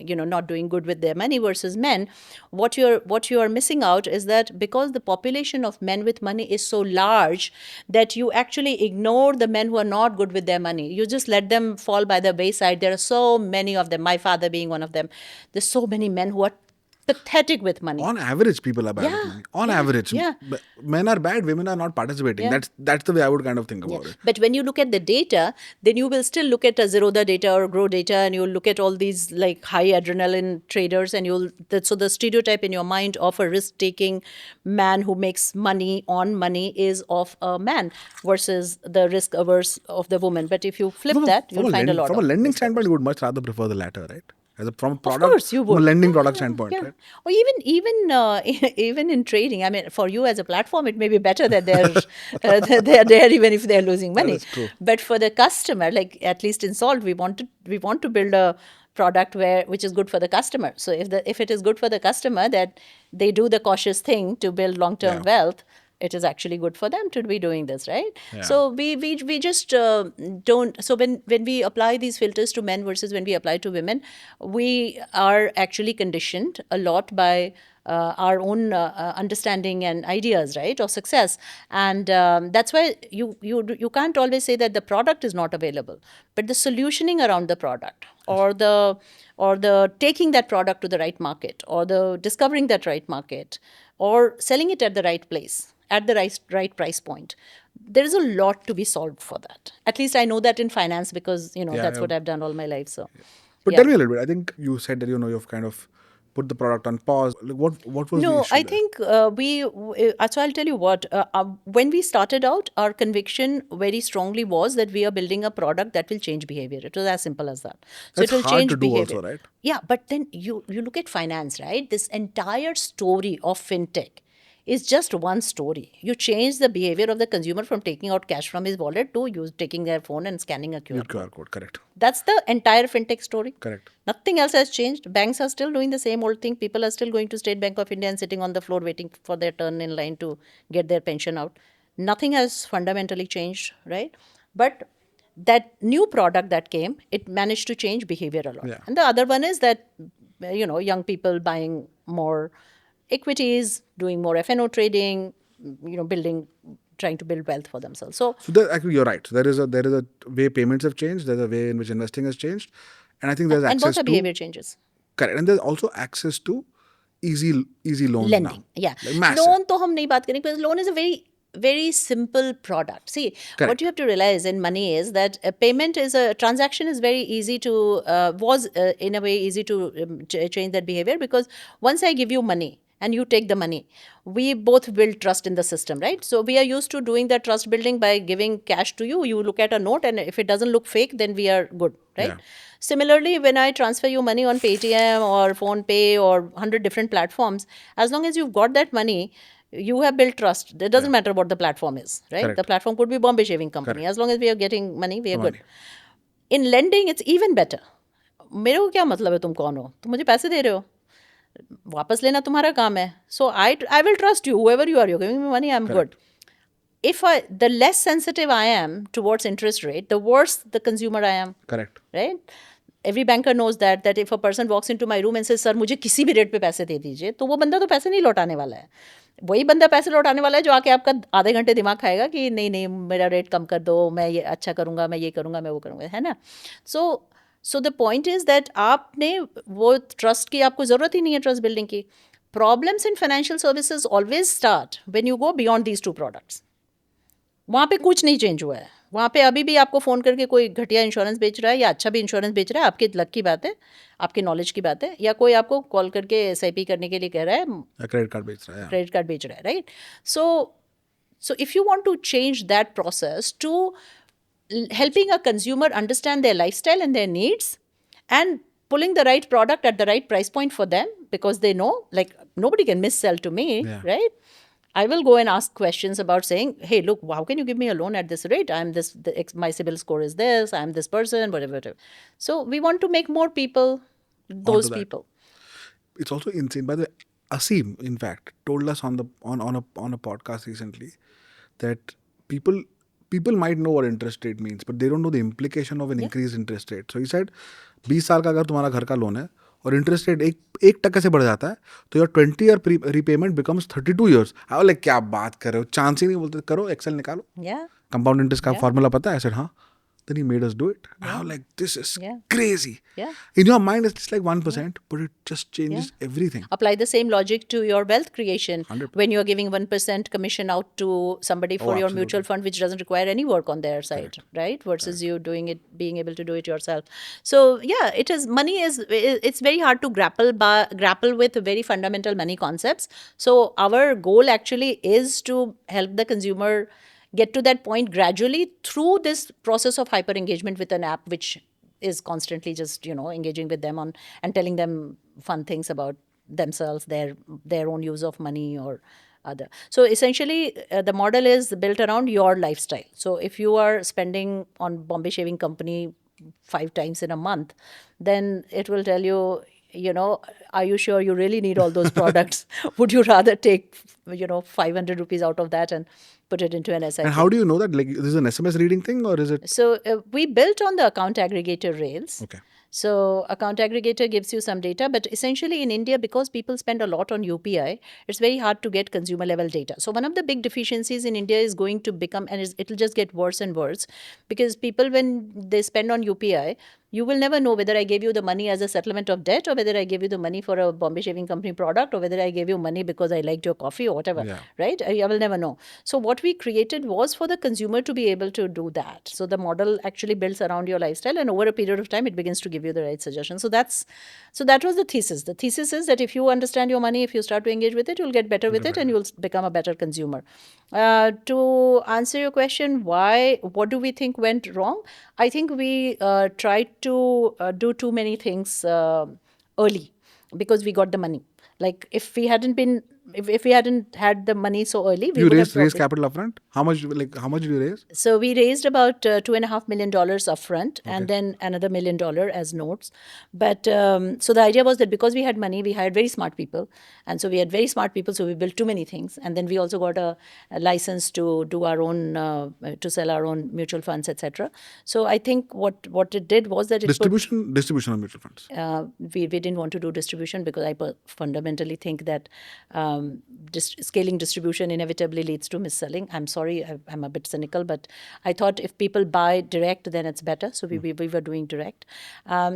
good with their money versus men, what you are missing out is that because the population of men with money is so large, that you actually ignore the men who are not good with their money. You just let them fall by the wayside. There are so many of them, my father being one of them. There's so many men who are pathetic with money. On average, people are bad at money. On average. Men are bad, women are not participating. That's the way I would kind of think about it. But when you look at the data, then you will still look at a Zerodha data or Grow data, and you'll look at all these like high adrenaline traders, and so the stereotype in your mind of a risk-taking man who makes money on money is of a man versus the risk averse of the woman. But if you flip that, you'll find a lot from of a lending risk standpoint, averse. you would much rather prefer the latter, right? From a product, Of course, you would. from a lending product standpoint, right? Or even in trading. I mean, for you as a platform, it may be better that they're there even if they're losing money. That is true. But for the customer, like at least in SALT, we want to build a product which is good for the customer. So if it is good for the customer, that they do the cautious thing to build long-term wealth, it is actually good for them to be doing this, right? So we just don't. So when we apply these filters to men versus when we apply to women, we are actually conditioned a lot by our own understanding and ideas, right, of success. And that's why you can't always say that the product is not available, but the solutioning around the product, or the taking that product to the right market, or the discovering that right market, or selling it at the right place, at the right price point. There is a lot to be solved for that. At least I know that in finance, because that's what I've done all my life. So, But tell me a little bit. I think you said that you've kind of put the product on pause. Like what was the No, issue I there? think so I'll tell you what, when we started out, our conviction very strongly was that we are building a product that will change behavior. It was as simple as that. So That's it will hard change to do behavior. also, right? Yeah, but then you look at finance, right? This entire story of fintech is just one story. You change the behavior of the consumer from taking out cash from his wallet to taking their phone and scanning a QR code. QR code, correct. That's the entire fintech story. Correct. Nothing else has changed. Banks are still doing the same old thing. People are still going to State Bank of India and sitting on the floor waiting for their turn in line to get their pension out. Nothing has fundamentally changed, right? But that new product that came, it managed to change behavior a lot. Yeah. And the other one is that, young people buying more equities, doing more FNO trading, trying to build wealth for themselves. So actually, you're right. So there is a way payments have changed. There's a way in which investing has changed, and I think there's and both access are to behavior changes. correct, and there's also access to easy loans Lending, now. yeah. Like massive. Loan to hum nahi baat करेंगे because loan is a very simple product. See, Correct. what you have to realize in money is that a payment is a transaction is very easy to was in a way easy to change that behavior, because once I give you money and you take the money, we both build trust in the system, right? So we are used to doing that trust building by giving cash to you. You look at a note, and if it doesn't look fake, then we are good, right? Yeah. Similarly, when I transfer you money on Paytm or PhonePe or 100 different platforms, as long as you've got that money, you have built trust. It doesn't matter what the platform is, right? Correct. The platform could be Bombay Shaving Company. Correct. As long as we are getting money, we are The good. money. In lending, it's even better. मेरे को क्या मतलब है तुम कौन हो? तुम मुझे पैसे दे रहे हो, वापस लेना तुम्हारा काम है. So I will trust you, whoever you are. You're giving me money, I'm good. If the less sensitive I am towards interest rate, the worse the consumer I am. Correct. Right? Every banker knows that if a person walks into my room and says, sir मुझे किसी भी rate पे पैसे दे दीजिए, तो वो बंदा तो पैसे नहीं लौटाने वाला है. वही बंदा पैसे लौटाने वाला है जो आके आपका आधे घंटे दिमाग खाएगा कि नहीं नहीं मेरा रेट कम कर दो, मैं ये अच्छा करूँगा, मैं ये करूँगा, मैं वो करूँगा, है ना. So the point is that आपने वो ट्रस्ट की आपको ज़रूरत ही नहीं है, ट्रस्ट बिल्डिंग की. Problems in financial services always start when you go beyond these two products. वहाँ पे कुछ नहीं चेंज हुआ है. वहाँ पे अभी भी आपको फ़ोन करके कोई घटिया इंश्योरेंस बेच रहा है या अच्छा भी इंश्योरेंस बेच रहा है, आपकी लक की बात है, आपकी नॉलेज की बात है, या कोई आपको कॉल करके SIP करने के लिए कह रहा है, क्रेडिट कार्ड बेच रहा है. क्रेडिट कार्ड बेच रहा है, right. So if you want to change that process to helping a consumer understand their lifestyle and their needs and pulling the right product at the right price point for them, because they know, like, nobody can missell to me, right? I will go and ask questions about saying, hey, look, how can you give me a loan at this rate? I'm this, my CIBIL score is this, I'm this person, whatever. So we want to make more people, those people. It's also insane. By the way, Asim, in fact, told us on a podcast recently that people might know what interest rate means, but they don't know the implication of an increased interest rate. So he said, 20 साल का अगर तुम्हारा घर का loan है और interest rate 1% से बढ़ जाता है, तो your 20-year repayment becomes 32 years. I was like, क्या बात कर रहे हो, चांस ही नहीं. बोलते करो एक्सेल निकालो, कंपाउंड इंटरेस्ट का फॉर्मूला पता है. I said, हाँ. Then he made us do it. I was like, this is crazy. In your mind, it's like 1%, but it just changes everything. Apply the same logic to your wealth creation. 100%. When you're giving 1% commission out to somebody for your mutual fund, which doesn't require any work on their side, right? Versus you doing it, being able to do it yourself. So yeah, it's very hard to grapple with very fundamental money concepts. So our goal actually is to help the consumer get to that point gradually through this process of hyper engagement with an app, which is constantly just engaging with them on and telling them fun things about themselves, their own use of money or other. So essentially the model is built around your lifestyle. So if you are spending on Bombay Shaving Company 5 times in a month, then it will tell you, are you sure you really need all those products? Would you rather take 500 rupees out of that and put it into an SIP? And how do you know that? Like, this is an SMS reading thing, or is it? So we built on the account aggregator rails. Okay. So account aggregator gives you some data, but essentially in India, because people spend a lot on UPI, it's very hard to get consumer level data. So one of the big deficiencies in India is going to become, and it'll just get worse and worse, because people, when they spend on UPI, you will never know whether I gave you the money as a settlement of debt, or whether I gave you the money for a Bombay Shaving Company product, or whether I gave you money because I liked your coffee or whatever, right? I will never know. So what we created was for the consumer to be able to do that. So the model actually builds around your lifestyle, and over a period of time, it begins to give you the right suggestion. So that was the thesis. The thesis is that if you understand your money, if you start to engage with it, you'll get better with it, and you'll become a better consumer. To answer your question, what do we think went wrong? I think we tried to do too many things early because we got the money. Like, if we hadn't been if we hadn't had the money so early, we You would have raised probably. capital upfront. How much did you raise? So we raised about $2.5 million upfront, and then another $1 million as notes. But so the idea was that because we had money, we hired very smart people, and so we had very smart people. So we built too many things, and then we also got a license to do our own, to sell our own mutual funds, etc. So I think what it did was that it put, Distribution of mutual funds. we didn't want to do distribution because I fundamentally think that scaling distribution inevitably leads to mis-selling. I'm sorry, I'm a bit cynical, but I thought if people buy direct, then it's better. So we were doing direct.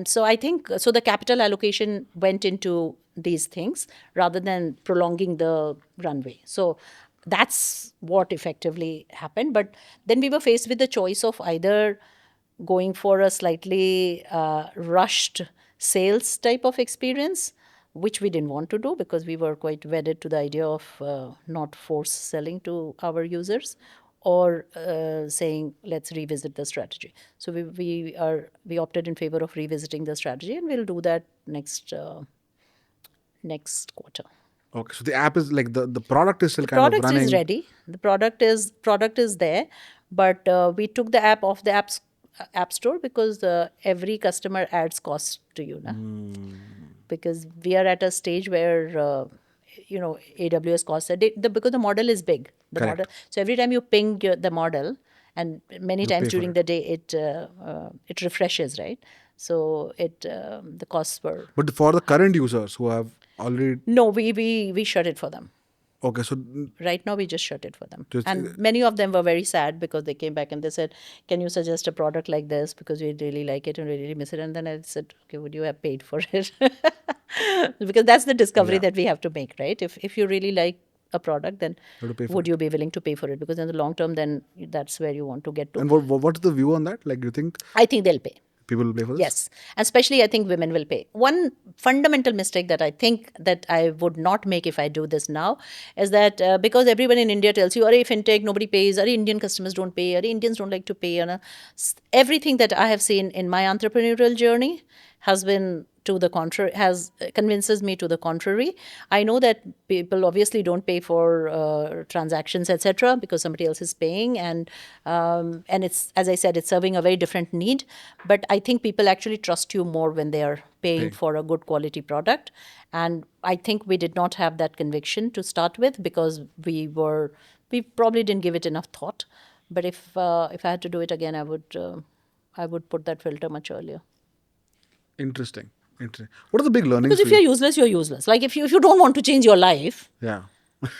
So I think, so the capital allocation went into these things rather than prolonging the runway. So that's what effectively happened. But then we were faced with the choice of either going for a slightly rushed sales type of experience, which we didn't want to do because we were quite wedded to the idea of not force selling to our users, or saying let's revisit the strategy. So we opted in favor of revisiting the strategy, and we'll do that next quarter. Okay, so the app is like the product is still The kind of product running. is ready. The product is there, but we took the app off the app store because every customer adds cost to you now. Because we are at a stage where AWS costs because the model is big. The Correct. model. So every time you ping the model, and many pay times for during it. the day it refreshes, right? So the costs were. But for the current users who have already, No, we shut it for them. okay, so Right now we just shut it for them. Just- And many of them were very sad because they came back and they said, can you suggest a product like this, because we really like it and we really miss it. And then I said, okay, would you have paid for it? Because that's the discovery Yeah. that we have to make, right? If you really like a product, then You have to pay for would you be willing to pay for it? Because in the long term, then that's where you want to get to. and what's the view on that? Like, do you think I think they'll pay. people will pay for this? Yes. Especially I think women will pay. One fundamental mistake that I think that I would not make if I do this now is that because everyone in India tells you, Arey, fintech, nobody pays, Arey, Indian customers don't pay, Arey, Indians don't like to pay. Everything that I have seen in my entrepreneurial journey has been to the contrary, convinces me to the contrary. I know that people obviously don't pay for transactions, etc., because somebody else is paying, and it's, as I said, it's serving a very different need. But I think people actually trust you more when they are paying for a good quality product, and I think we did not have that conviction to start with because we probably didn't give it enough thought. But if I had to do it again, I would put that filter much earlier. Interesting. What are the big learnings? Because if you're useless, you're useless. Like if you don't want to change your life, Yeah.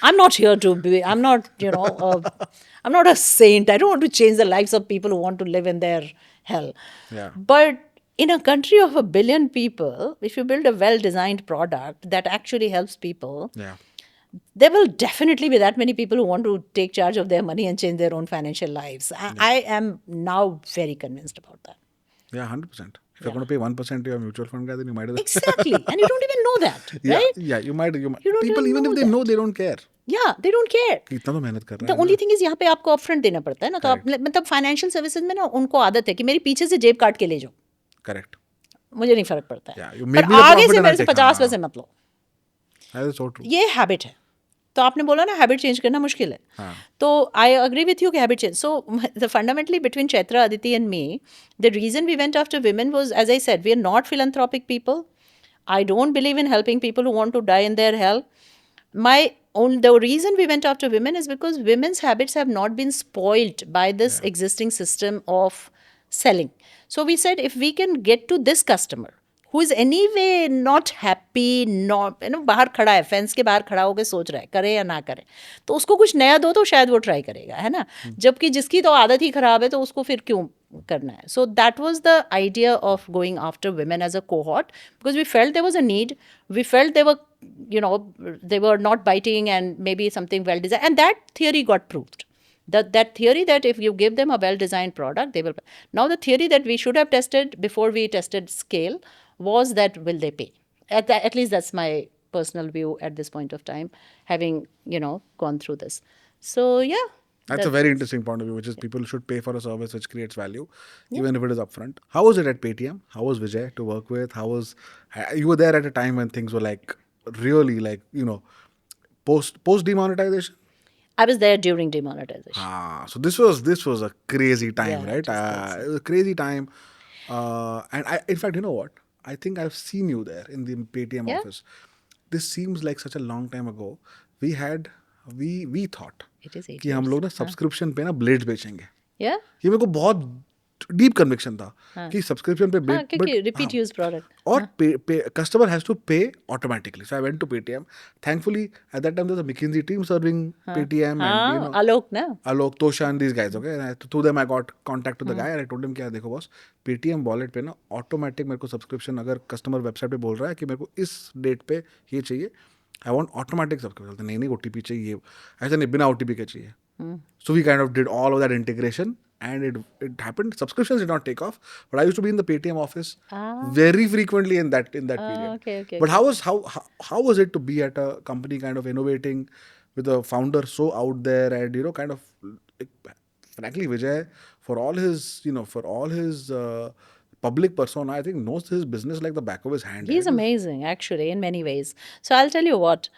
I'm not here to be. I'm not I'm not a saint. I don't want to change the lives of people who want to live in their hell. Yeah. But in a country of 1 billion people, if you build a well-designed product that actually helps people, Yeah. there will definitely be that many people who want to take charge of their money and change their own financial lives. I am now very convinced about that. Yeah, 100%. If you're going to pay 1% to your mutual fund guy, then you might as well. Exactly. And you don't even know that, right? Yeah, you might. don't People, even even know if they that. know, they don't care. Yeah, they don't care. कि इतना तो मेहनत कर रहा The है only thing is यहाँ पे आपको upfront देना पड़ता है ना, तो आप मतलब फाइनेंशियल सर्विसेज में ना उनको आदत है कि मेरी पीछे से जेब काट के ले जाओ, Correct. मुझे नहीं फर्क पड़ता Yeah, है, you make पर me the आगे profit से and मेरे I'll से take, 50 हाँ. पैसे मत लो. That is so true. ये हैबिट है. तो आपने बोला ना हैबिट चेंज करना मुश्किल है, तो आई अग्री विथ यू कि habit change. So the fundamentally between Chaitra, Aditi and me, the reason we went after women was, as I said, we are not philanthropic people. I don't believe in helping people who want to die in their hell. The reason we went after women is because women's habits have not been spoiled by this existing system of selling. So we said, if we can get to this customer who is anyway not happy, not बाहर खड़ा है, fence के बाहर खड़ा होकर सोच रहा है करे या ना करे, तो उसको कुछ नया दो तो शायद वो ट्राई करेगा, है ना. जबकि जिसकी तो आदत ही खराब है तो उसको फिर क्यों करना है. So that was the idea of going after women as a cohort, because we felt there was a need. We felt they were not biting and maybe something well designed, and that theory got proved. That theory that if you give them a well-designed product, they will. Now the theory that we should have tested before we tested scale was that will they pay? At least that's my personal view at this point of time, having gone through this. So yeah. That's a very interesting point of view, which is people should pay for a service which creates value, even if it is upfront. How was it at Paytm? How was Vijay to work with? You were there at a time when things were like really like, post demonetization. I was there during demonetization. So this was a crazy time, Yeah, right? it was crazy. It was a crazy time, and in fact, you know what? I think I've seen you there in the Paytm Yeah. office. This seems like such a long time ago. We thought It is 8 कि हम years. लोग ना subscription पे ना blades बेचेंगे. Yeah. ये मेरे को बहुत डीप कन्विक्शन था कि सब्सक्रिप्शन पे हाँ, क्योंकि repeat use product. और customer has to pay automatically. So I went to Paytm. Thankfully, at that time there was a McKinsey team serving Paytm, and you know, Alok na. Alok, Tosha, and these guys. Okay, and through them I got contact to the guy and I told him क्या देखो boss, Paytm wallet पे ना automatic मेरे को subscription अगर customer website पे बोल रहा है कि मेरे को इस date पे ये चाहिए, I want automatic subscription. नहीं नहीं OTP चाहिए, ऐसा नहीं बिना OTP के चाहिए. So we kind of did all of that integration, and it happened. Subscriptions did not take off, but I used to be in the Paytm office very frequently in that period. Okay. But how was it to be at a company kind of innovating with a founder so out there, and you know, kind of frankly, Vijay, for all his public persona, I think knows his business like the back of his hand. He's amazing, actually, in many ways. So I'll tell you what.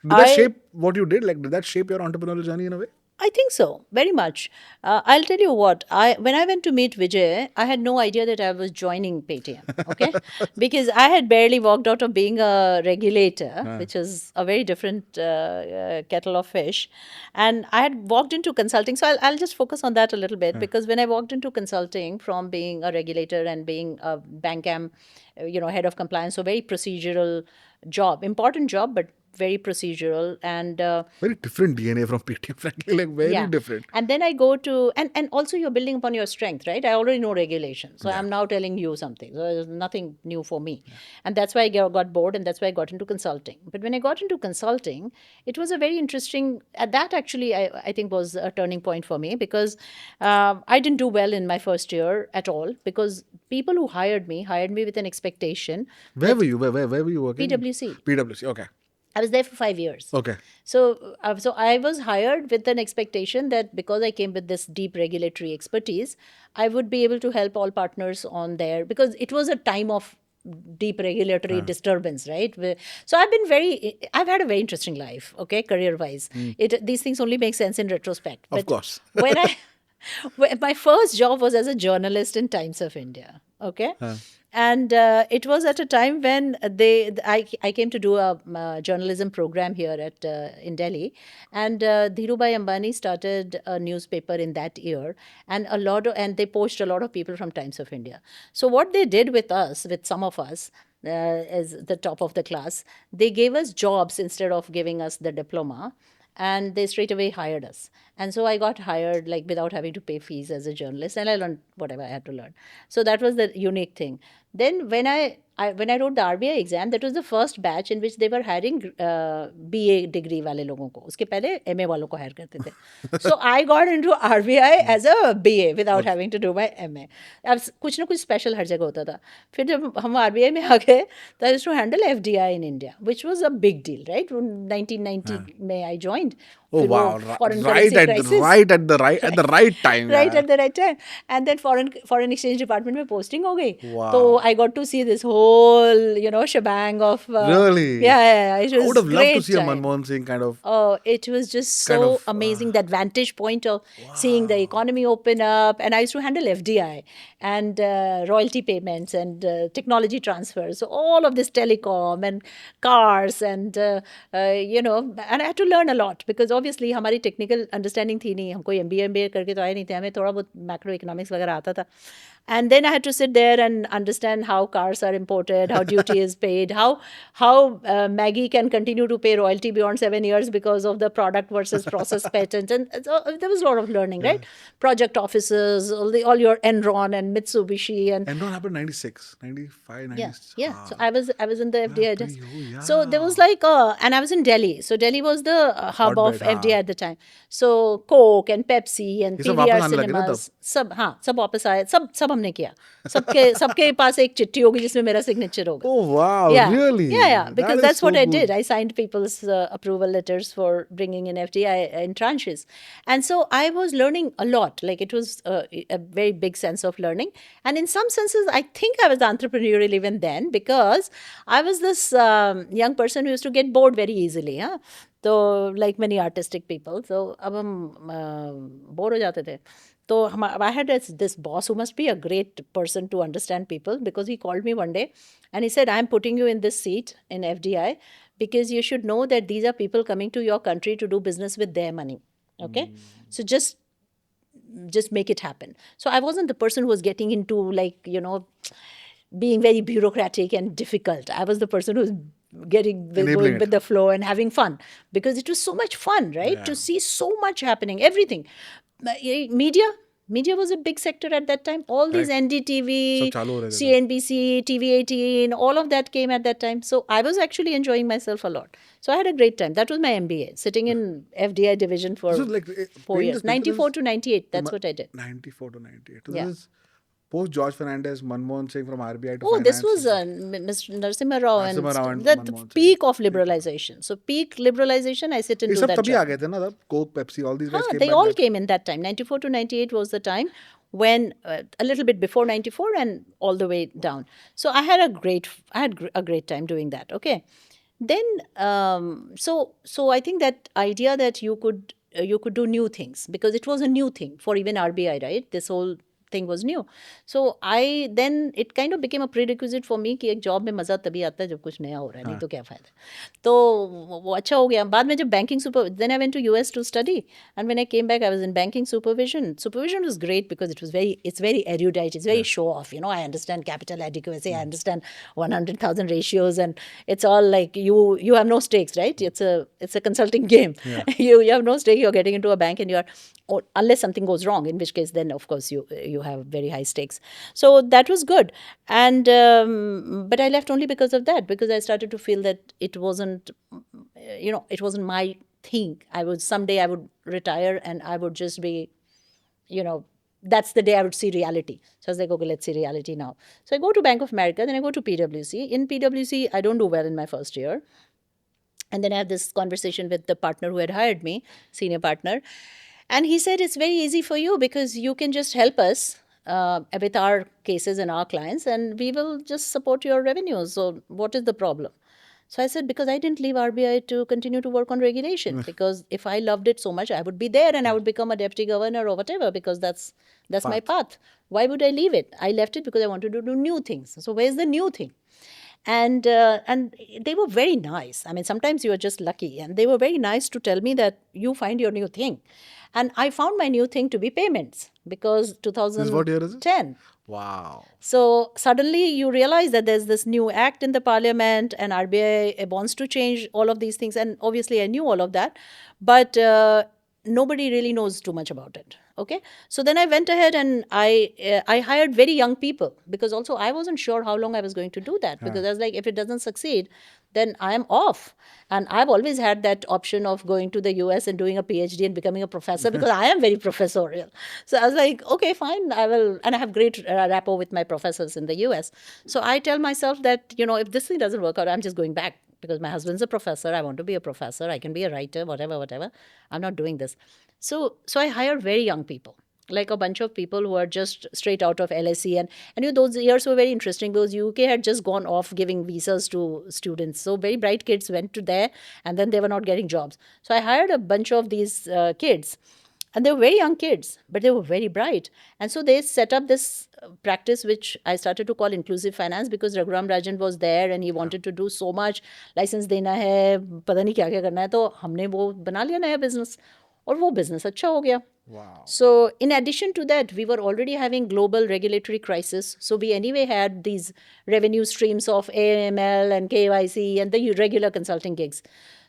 Did that shape what you did? Like, did that shape your entrepreneurial journey in a way? I think so, very much. I'll tell you what. When I went to meet Vijay, I had no idea that I was joining Paytm. Okay, because I had barely walked out of being a regulator, which is a very different kettle of fish, and I had walked into consulting. So I'll just focus on that a little bit, because when I walked into consulting from being a regulator and being a Bankam, head of compliance, so very procedural job, important job, but very procedural, and very different DNA from Paytm, frankly, like very different. And then I go to, and also you're building upon your strength, right? I already know regulation, so I'm now telling you something. So there's nothing new for me, and that's why I got bored, and that's why I got into consulting. But when I got into consulting, it was a very interesting. That actually I think was a turning point for me, because I didn't do well in my first year at all, because people who hired me with an expectation. Where were you? Where were you working? PwC. PwC. Okay. I was there for 5 years. Okay. So I was hired with an expectation that because I came with this deep regulatory expertise, I would be able to help all partners on there, because it was a time of deep regulatory disturbance, right? So I've had a very interesting life, okay, career-wise. These things only make sense in retrospect. Of course. My first job was as a journalist in Times of India, okay? And it was at a time when I came to do a journalism program here in Delhi, and Dhirubhai Ambani started a newspaper in that year, and they poached a lot of people from Times of India. So what they did with some of us, as the top of the class, they gave us jobs instead of giving us the diploma. And they straight away hired us. And so I got hired like without having to pay fees as a journalist, and I learned whatever I had to learn. So that was the unique thing. Then when I wrote the RBI exam, that was the first batch in which they were hiring BA degree वाले लोगों को. उसके पहले MA वालों को hire करते थे. So I got into RBI as a BA without having to do my MA. अब कुछ ना कुछ special हर जगह होता था. फिर जब हम RBI में आ गए, I used to handle FDI in India, which was a big deal, right? In 1990 में I joined. Oh wow! Right at the right time. Right at the right time, and then foreign exchange department में posting हो गई. Wow. So I got to see this whole shebang of really. Yeah. It was I would have loved to see time. a Manmohan Singh kind of. Oh, it was just so amazing, that vantage point of seeing the economy open up. And I used to handle FDI and royalty payments and technology transfers. So all of this telecom and cars and and I had to learn a lot, because obviously हमारी technical understanding थी नहीं, हम कोई MBA करके तो आए नहीं थे, हमें थोड़ा बहुत मैक्रो इकोनॉमिक्स वगैरह आता था. And then I had to sit there and understand how cars are imported, how duty is paid, how Maggie can continue to pay royalty beyond 7 years because of the product versus process patent. And so there was a lot of learning, right? Project offices, all your Enron and Mitsubishi. And Enron happened 96, 95, 96. Yeah. So I was in the FDI desk. So there was and I was in Delhi. So Delhi was the hub of FDI at the time. So Coke and Pepsi and PVR cinemas, सब वापस आए, सब सब हमने किया. सबके पास एक चिट्ठी होगी जिसमें मेरा signature होगा. Oh wow, Yeah. really? Yeah, That because is that's what so I good. did. I signed people's approval letters for bringing in FDI in tranches. And so I was learning a lot. Like it was a very big sense of learning. And in some senses, I think I was entrepreneurial even then because I was this young person who used to get bored very easily. Huh? So like many artistic people. So अब हम bored हो जाते थे. So I had this boss who must be a great person to understand people because he called me one day and he said, I'm putting you in this seat in FDI because you should know that these are people coming to your country to do business with their money. Okay. So just make it happen. So I wasn't the person who was getting into being very bureaucratic and difficult. I was the person who was going with the flow and having fun because it was so much fun, right? Yeah. To see so much happening, everything. Media was a big sector at that time. All these NDTV, सब चालू हो रहे थे तब. CNBC, TV18, all of that came at that time. So I was actually enjoying myself a lot. So I had a great time. That was my MBA, sitting in FDI division for So like 4 paint years. this picture, 94 this to 98, is that's what I did. 94 to 98. So Yeah. this is post George Fernandez, Manmohan Singh from RBI to Oh, finance. this was Mr. Narasimha Rao and Narasimha Rao and the Manmohan Singh. peak of liberalization. So peak liberalization, I sit ये into सब that तभी आ job. गए थे ना तब. Coke, Pepsi, all these guys came They back all then. came in that time. 94 to 98 was the time when a little bit before 94 and all the way down. So I had a great time doing that. Okay. Then so I think that idea that you could do new things because it was a new thing for even RBI, right? This whole thing was new. So then it kind of became a prerequisite for me कि एक job में मज़ा तभी आता है जब कुछ नया हो रहा है, नहीं तो क्या फ़ायदा. तो वो अच्छा हो गया. बाद में जब banking then I went to US to study, and when I came back I was in banking supervision. Supervision was great because it's very erudite, it's very show off. I understand capital adequacy, I understand 100,000 ratios, and it's all like you have no stakes, right? It's a consulting game. You have no stake. You're getting into a bank and unless something goes wrong, in which case then of course you have very high stakes. So that was good. And but I left only because of that, because I started to feel that it wasn't my thing. Someday I would retire and I would just be, that's the day I would see reality. So I was like, okay, let's see reality now. So I go to Bank of America, then I go to PwC. In PwC, I don't do well in my first year. And then I have this conversation with the partner who had hired me, senior partner. And he said, it's very easy for you because you can just help us with our cases and our clients, and we will just support your revenues. So what is the problem? So I said, because I didn't leave RBI to continue to work on regulation, because if I loved it so much, I would be there and I would become a deputy governor or whatever, because that's my path. Why would I leave it? I left it because I wanted to do new things. So where's the new thing? And they were very nice. I mean, sometimes you are just lucky. And they were very nice to tell me that you find your new thing. And I found my new thing to be payments, because 2010. What year is it? Wow. So suddenly you realize that there's this new act in the parliament and RBI wants to change all of these things. And obviously I knew all of that, but nobody really knows too much about it. Okay. So then I went ahead and I hired very young people, because also I wasn't sure how long I was going to do that, because I was like, if it doesn't succeed, then I am off. And I've always had that option of going to the US and doing a PhD and becoming a professor, because I am very professorial. So I was like, okay, fine, I will. And I have great rapport with my professors in the US. So I tell myself that, if this thing doesn't work out, I'm just going back, because my husband's a professor. I want to be a professor. I can be a writer, whatever. I'm not doing this. So I hire very young people, like a bunch of people who are just straight out of LSE. And those years were very interesting, because UK had just gone off giving visas to students. So very bright kids went to there, and then they were not getting jobs. So I hired a bunch of these kids. And they were very young kids, but they were very bright. And so they set up this practice, which I started to call inclusive finance, because Raghuram Rajan was there and he wanted to do so much. License dena hai, pata nahi kya karna hai. तो हमने वो बना लिया नया business, और वो business अच्छा हो गया. Wow. So in addition to that, we were already having global regulatory crisis. So we anyway had these revenue streams of AML and KYC and the regular consulting gigs.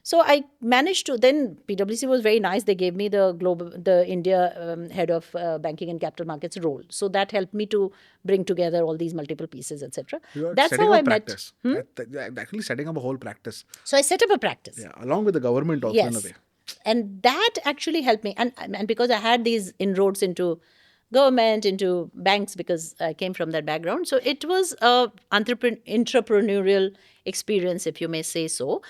So I managed to, then PwC was very nice. They gave me the India head of banking and capital markets role. So that helped me to bring together all these multiple pieces, etc. That's how I met. Actually setting up a whole practice. So I set up a practice. Yeah, along with the government also in a way. And that actually helped me. And because I had these inroads into government, into banks, because I came from that background. So it was a entrepreneurial experience, if you may say so,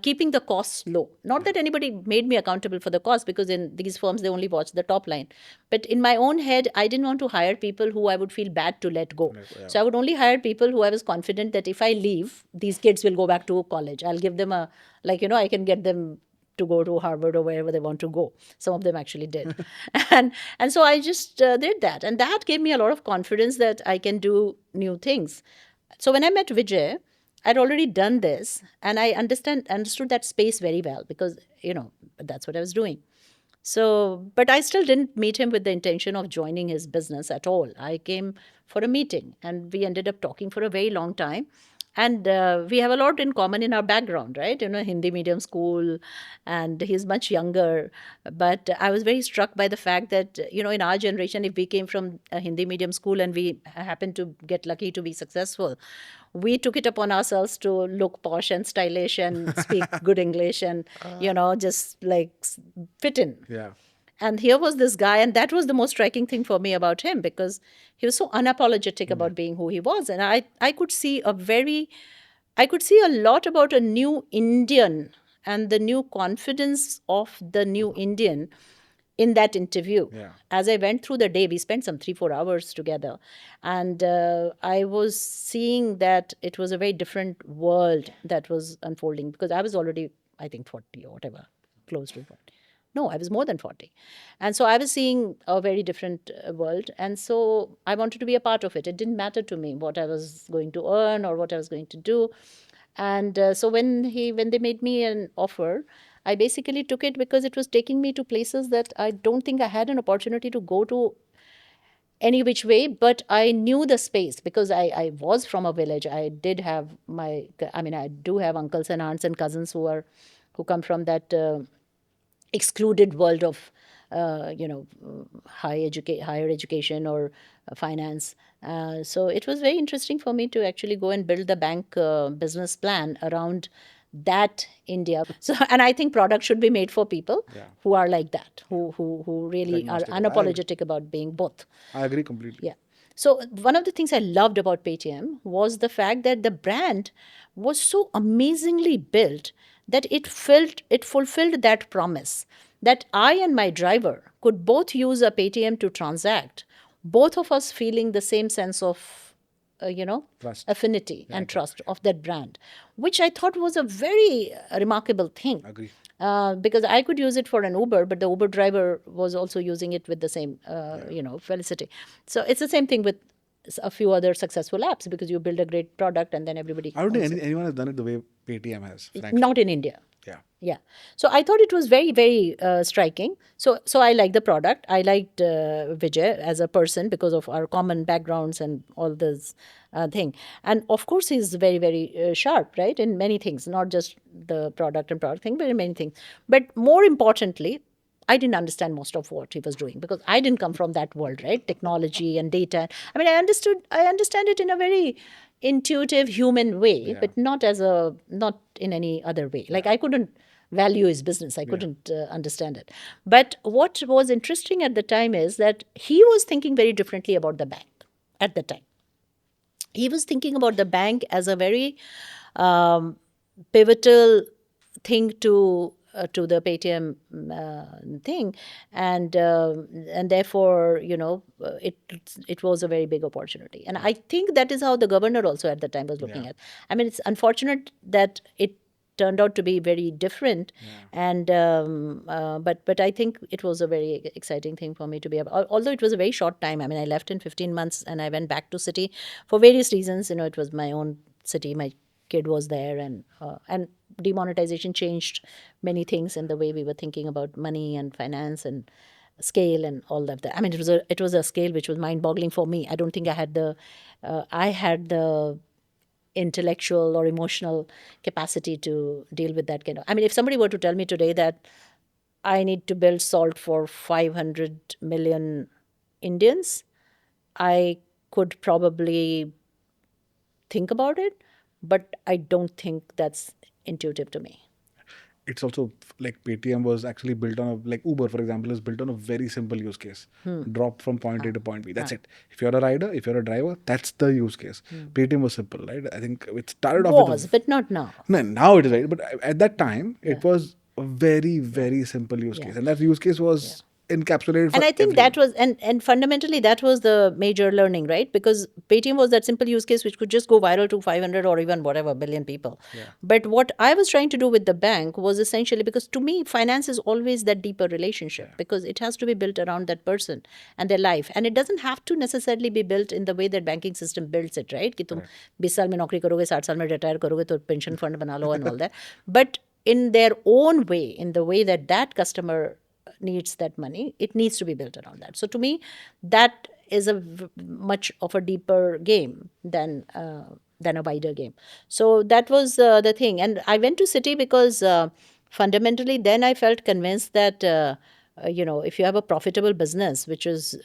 keeping the costs low. Not that anybody made me accountable for the cost, because in these firms they only watch the top line. But in my own head, I didn't want to hire people who I would feel bad to let go. Yeah. So I would only hire people who I was confident that if I leave, these kids will go back to college. I'll give them a, like, I can get them to go to Harvard or wherever they want to go. Some of them actually did. And so I just did that. And that gave me a lot of confidence that I can do new things. So when I met Vijay, I'd already done this, and I understood that space very well, because, that's what I was doing. So, but I still didn't meet him with the intention of joining his business at all. I came for a meeting, and we ended up talking for a very long time. And we have a lot in common in our background, right? Hindi medium school, and he's much younger. But I was very struck by the fact that, in our generation, if we came from a Hindi medium school and we happened to get lucky to be successful, we took it upon ourselves to look posh and stylish and speak good English and, just like fit in. Yeah. And here was this guy, and that was the most striking thing for me about him, because he was so unapologetic about being who he was. And I could see a lot about a new Indian and the new confidence of the new Indian in that interview. Yeah. As I went through the day, we spent some 3-4 hours together. And I was seeing that it was a very different world that was unfolding, because I was already, I think, 40 or whatever, close to 40. No, I was more than 40. And so I was seeing a very different world. And so I wanted to be a part of it. It didn't matter to me what I was going to earn or what I was going to do. And so when they made me an offer, I basically took it because it was taking me to places that I don't think I had an opportunity to go to any which way. But I knew the space, because I was from a village. I did have I do have uncles and aunts and cousins who come from that excluded world of higher education or finance. So it was very interesting for me to actually go and build the bank business plan around that India. So, and I think products should be made for people who are like that, who really are unapologetic about being both. I agree completely. Yeah. So one of the things I loved about Paytm was the fact that the brand was so amazingly built that it fulfilled that promise, that I and my driver could both use a Paytm to transact, both of us feeling the same sense of Trust. affinity and trust of that brand, which I thought was a very remarkable thing. Agree. Because I could use it for an Uber, but the Uber driver was also using it with the same, felicity. So it's the same thing with a few other successful apps, because you build a great product and then everybody. I don't think owns it. anyone has done it the way Paytm has, frankly. Not in India. Yeah. Yeah. So I thought it was very, very striking. So I liked the product. I liked Vijay as a person because of our common backgrounds and all this thing. And of course, he's very, very sharp, right, in many things, not just the product thing, but in many things. But more importantly, I didn't understand most of what he was doing, because I didn't come from that world, right? Technology and data. I mean, I understand it in a very intuitive human way, but not in any other way. Like, I couldn't value his business. I couldn't understand it. But what was interesting at the time is that he was thinking very differently about the bank at the time. He was thinking about the bank as a very pivotal thing to the Paytm thing, and therefore it was a very big opportunity. And I think that is how the governor also at the time was looking at. I mean, it's unfortunate that it turned out to be very different, and but I think it was a very exciting thing for me to be able. Although it was a very short time. I mean, I left in 15 months and I went back to city for various reasons. It was my own city. My kid was there, and demonetization changed many things in the way we were thinking about money and finance and scale and all of that. I mean, it was a scale which was mind-boggling for me. I don't think I had the intellectual or emotional capacity to deal with that kind of. I mean, if somebody were to tell me today that I need to build SALT for 500 million Indians, I could probably think about it, but I don't think that's intuitive to me. it's also like Paytm was actually built on like Uber, for example, is built on a very simple use case. Drop from point A to point B. That's it. If you're a rider, if you're a driver, that's the use case. Paytm was simple, right? I think it started off with Was, but not now. no, now it is right. But at that time, it was a very, very simple use case. And that use case was encapsulated for And I think everyone. that was, and fundamentally, that was the major learning, right? Because Paytm was that simple use case which could just go viral to 500 or even whatever billion people. But what I was trying to do with the bank was essentially, because to me, finance is always that deeper relationship, because it has to be built around that person and their life. And it doesn't have to necessarily be built in the way that banking system builds it, right? कि तुम 20 साल में नौकरी करोगे, 60 साल में retire करोगे, तो pension fund बना लो and all that. But in their own way, in the way that that customer needs that money, it needs to be built around that. So to me, that is much of a deeper game than a wider game. So that was the thing. And I went to City because fundamentally then I felt convinced that if you have a profitable business which is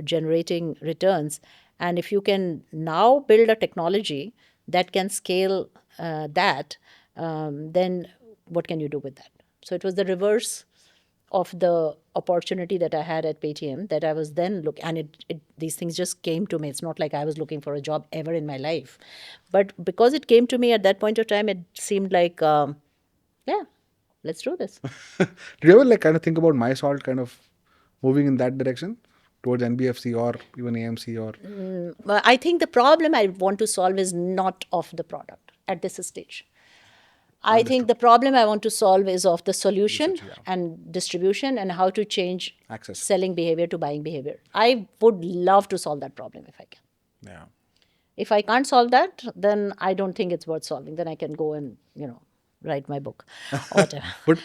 generating returns, and if you can now build a technology that can scale then what can you do with that? So it was the reverse of the opportunity that I had at Paytm, that I was then and these things just came to me. It's not like I was looking for a job ever in my life, but because it came to me at that point of time, it seemed like, let's do this. Did you ever like kind of think about MySalt kind of moving in that direction towards NBFC or even AMC or? But I think the problem I want to solve is not of the product at this stage. I think the problem I want to solve is of the solution and distribution and how to change Access. selling behavior to buying behavior. I would love to solve that problem if I can. Yeah. If I can't solve that, then I don't think it's worth solving. Then I can go and, write my book or whatever. But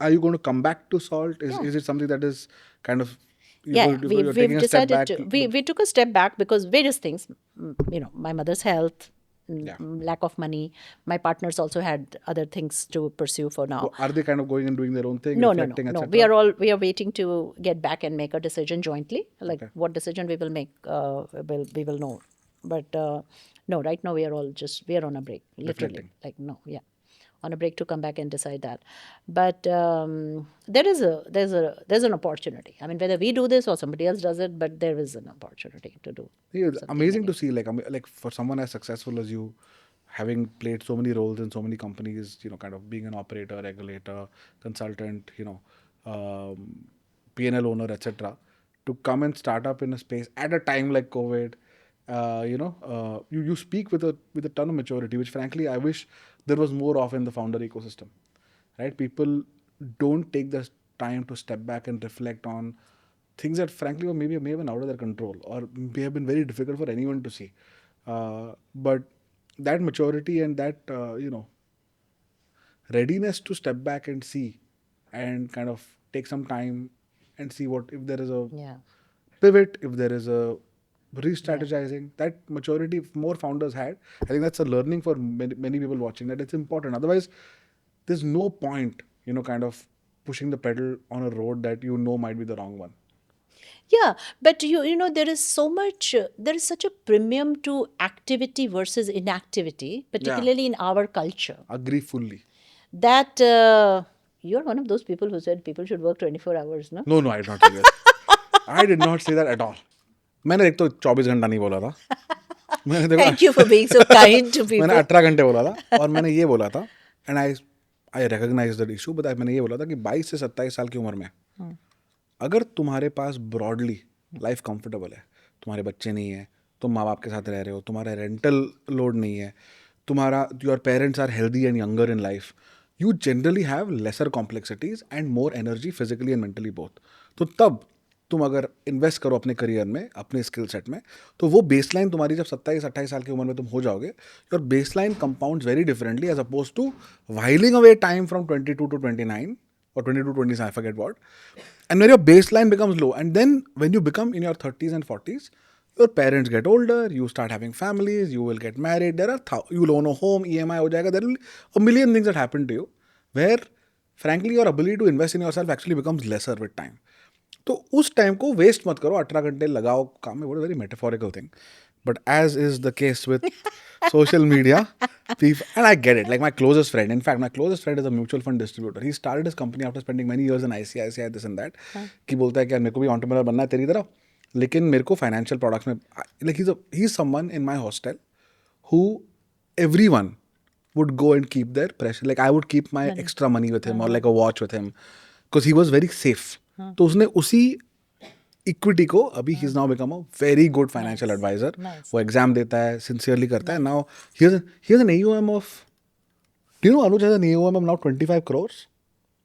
are you going to come back to Salt? Is it something that is kind of you're we've taking a step decided back? we took a step back because various things, my mother's health, lack of money. My partners also had other things to pursue for now. Are they kind of going and doing their own thing? No. reflecting, etc.? We are waiting to get back and make a decision jointly. Like what decision we will make, we will know. But no, right now we are on a break, literally. Reflecting. On a break to come back and decide that. But there's an opportunity. I mean, whether we do this or somebody else does it, but there is an opportunity to do. It's amazing to see, like for someone as successful as you, having played so many roles in so many companies, kind of being an operator, regulator, consultant, P&L owner, etc., to come and start up in a space at a time like COVID. You speak with a ton of maturity, which frankly I wish there was more of in the founder ecosystem. Right? People don't take the time to step back and reflect on things that frankly may have been out of their control or may have been very difficult for anyone to see. But that maturity and that readiness to step back and see and kind of take some time and see what if there is a pivot, if there is a re-strategizing, that maturity if more founders had, I think that's a learning for many people watching, that it's important. Otherwise, there's no point, kind of pushing the pedal on a road that might be the wrong one. Yeah, but there is such a premium to activity versus inactivity, particularly in our culture. Agree fully. That you're one of those people who said people should work 24 hours, no? No, I did not say that. I did not say that at all. मैंने एक तो 24 घंटा नहीं बोला था. Thank you for being so kind to people. मैंने 18 घंटे बोला था और मैंने ये बोला था and I recognize that issue, but मैंने ये बोला था कि 22 से 27 साल की उम्र में अगर तुम्हारे पास ब्रॉडली लाइफ कंफर्टेबल है, तुम्हारे बच्चे नहीं है, तुम माँ बाप के साथ रह रहे हो, तुम्हारा रेंटल लोड नहीं है, your parents are healthy and younger in life, you generally have lesser complexities and more energy physically and mentally both. तो तब तुम अगर इन्वेस्ट करो अपने करियर में, अपने स्किल सेट में, तो वो बेसलाइन तुम्हारी जब 27-28 साल की उम्र में तुम हो जाओगे, your baseline compounds very differently as oppose to whiling away time from 22 to 29 or 22 to 27, I forget what. And when your baseline becomes low, and then when you become in your 30s and 40s, your parents get older, you start having families, you will get married, you will own a home, EMI ho jayega, there will be a million things that happen to you, where frankly your ability to invest in yourself actually becomes lesser with time. तो उस time को waste मत करो, 18 घंटे लगाओ काम में, very metaphorical thing, but as is the case with social media, And I get it. Like my closest friend, in fact, my closest friend is a mutual fund distributor. He started his company after spending many years in ICICI, this and that. कि बोलता है कि यार मेरे को भी entrepreneur बनना है तेरी तरह, लेकिन मेरे को financial products में like he's someone in my hostel who everyone would go and keep their pressure. Like I would keep my extra money with him or like a watch with him because he was very safe. तो उसने उसी equity को अभी ही is now become a very good financial advisor. वो exam देता है, sincerely करता है. Now he has an AUM of, do you know Anuj has an AUM of now 25 crores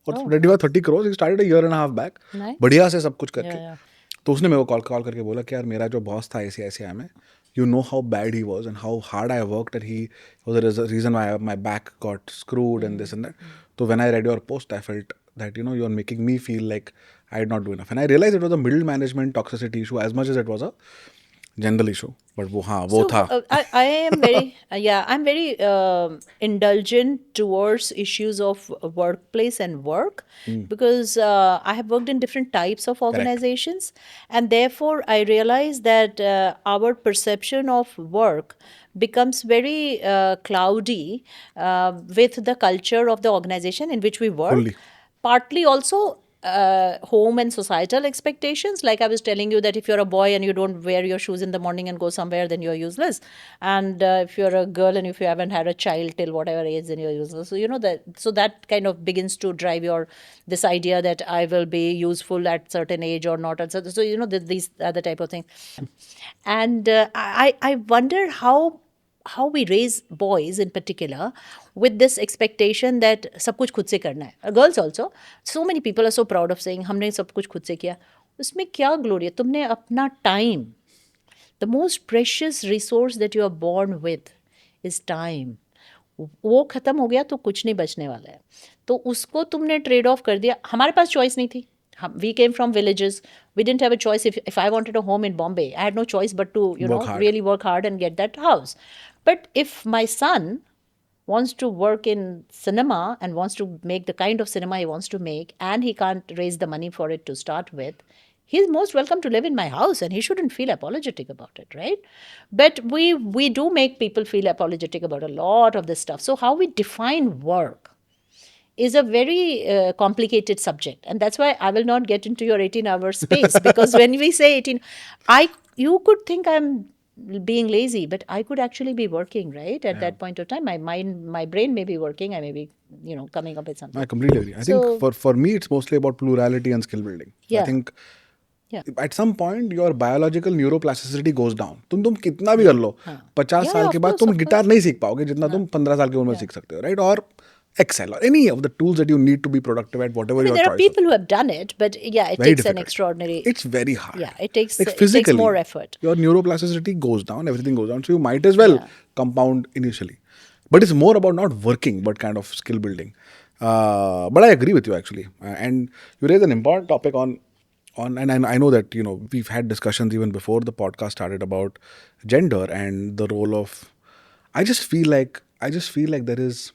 or 25-30 crores. He started a year and a half back. बढ़िया से सब कुछ करके. तो उसने मेरे को कॉल करके बोला कि यार मेरा जो बॉस था ICICI में, you know how bad he was and how hard I worked, and he was the reason why my back got screwed and this and that. So when I read your post, I felt that you are making me feel like I did not do enough, and I realized it was a middle management toxicity issue as much as it was a general issue. But वो था. I am very I'm very indulgent towards issues of workplace and work because I have worked in different types of organizations, and therefore I realize that our perception of work becomes very cloudy with the culture of the organization in which we work. Fully. Partly also home and societal expectations. Like I was telling you that if you're a boy and you don't wear your shoes in the morning and go somewhere, then you're useless. And if you're a girl and if you haven't had a child till whatever age, then you're useless. So that kind of begins to drive this idea that I will be useful at certain age or not. And so these are the type of things. And I wonder how we raise boys in particular with this expectation that सब कुछ खुद से करना है. Girls also, so many people are so proud of saying हमने सब कुछ खुद से किया. उसमें क्या ग्लोरी है? तुमने अपना time, the most precious resource that you are born with is time. वो खत्म हो गया तो कुछ नहीं बचने वाला है. तो उसको तुमने ट्रेड ऑफ कर दिया. हमारे पास चॉइस नहीं थी. We came from villages. We didn't have a choice. If I wanted a home in Bombay, I had no choice but to really work hard and get that house. But if my son wants to work in cinema and wants to make the kind of cinema he wants to make, and he can't raise the money for it to start with, he's most welcome to live in my house, and he shouldn't feel apologetic about it, right? But we do make people feel apologetic about a lot of this stuff. So how we define work is a very complicated subject, and that's why I will not get into your 18-hour space because when we say 18, you could think I'm being lazy, but I could actually be working, right? At that point of time, my brain may be working. I may be coming up with something. I completely agree. I think for me it's mostly about plurality and skill building. Yeah. I think at some point your biological neuroplasticity goes down. तुम कितना भी कर लो, 50 साल के बाद तुम guitar नहीं सीख पाओगे जितना तुम 15 साल की उम्र में सीख सकते हो, right? Or Excel or any of the tools that you need to be productive at whatever your choice. There are people who have done it, but yeah, it very takes difficult. an extraordinary. It's very hard. Yeah, it takes like physically, it takes more effort. Your neuroplasticity goes down, everything goes down. So you might as well compound initially. But it's more about not working, but kind of skill building. But I agree with you actually, and you raise an important topic on, and I know that we've had discussions even before the podcast started about gender and the role of. I just feel like there is.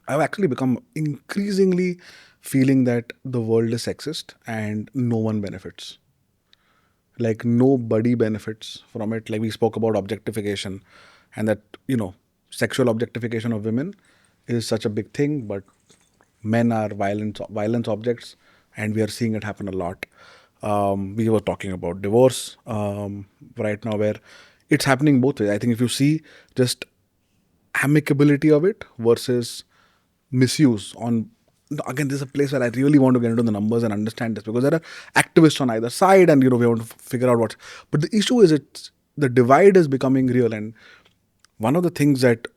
I've actually become increasingly feeling that the world is sexist and no one benefits. Like nobody benefits from it. Like we spoke about objectification and that, sexual objectification of women is such a big thing, but men are violence objects, and we are seeing it happen a lot. We were talking about divorce right now where it's happening both ways. I think if you see just amicability of it versus misuse on, again, this is a place where I really want to get into the numbers and understand this because there are activists on either side and we want to figure out what, but the issue is the divide is becoming real. And one of the things that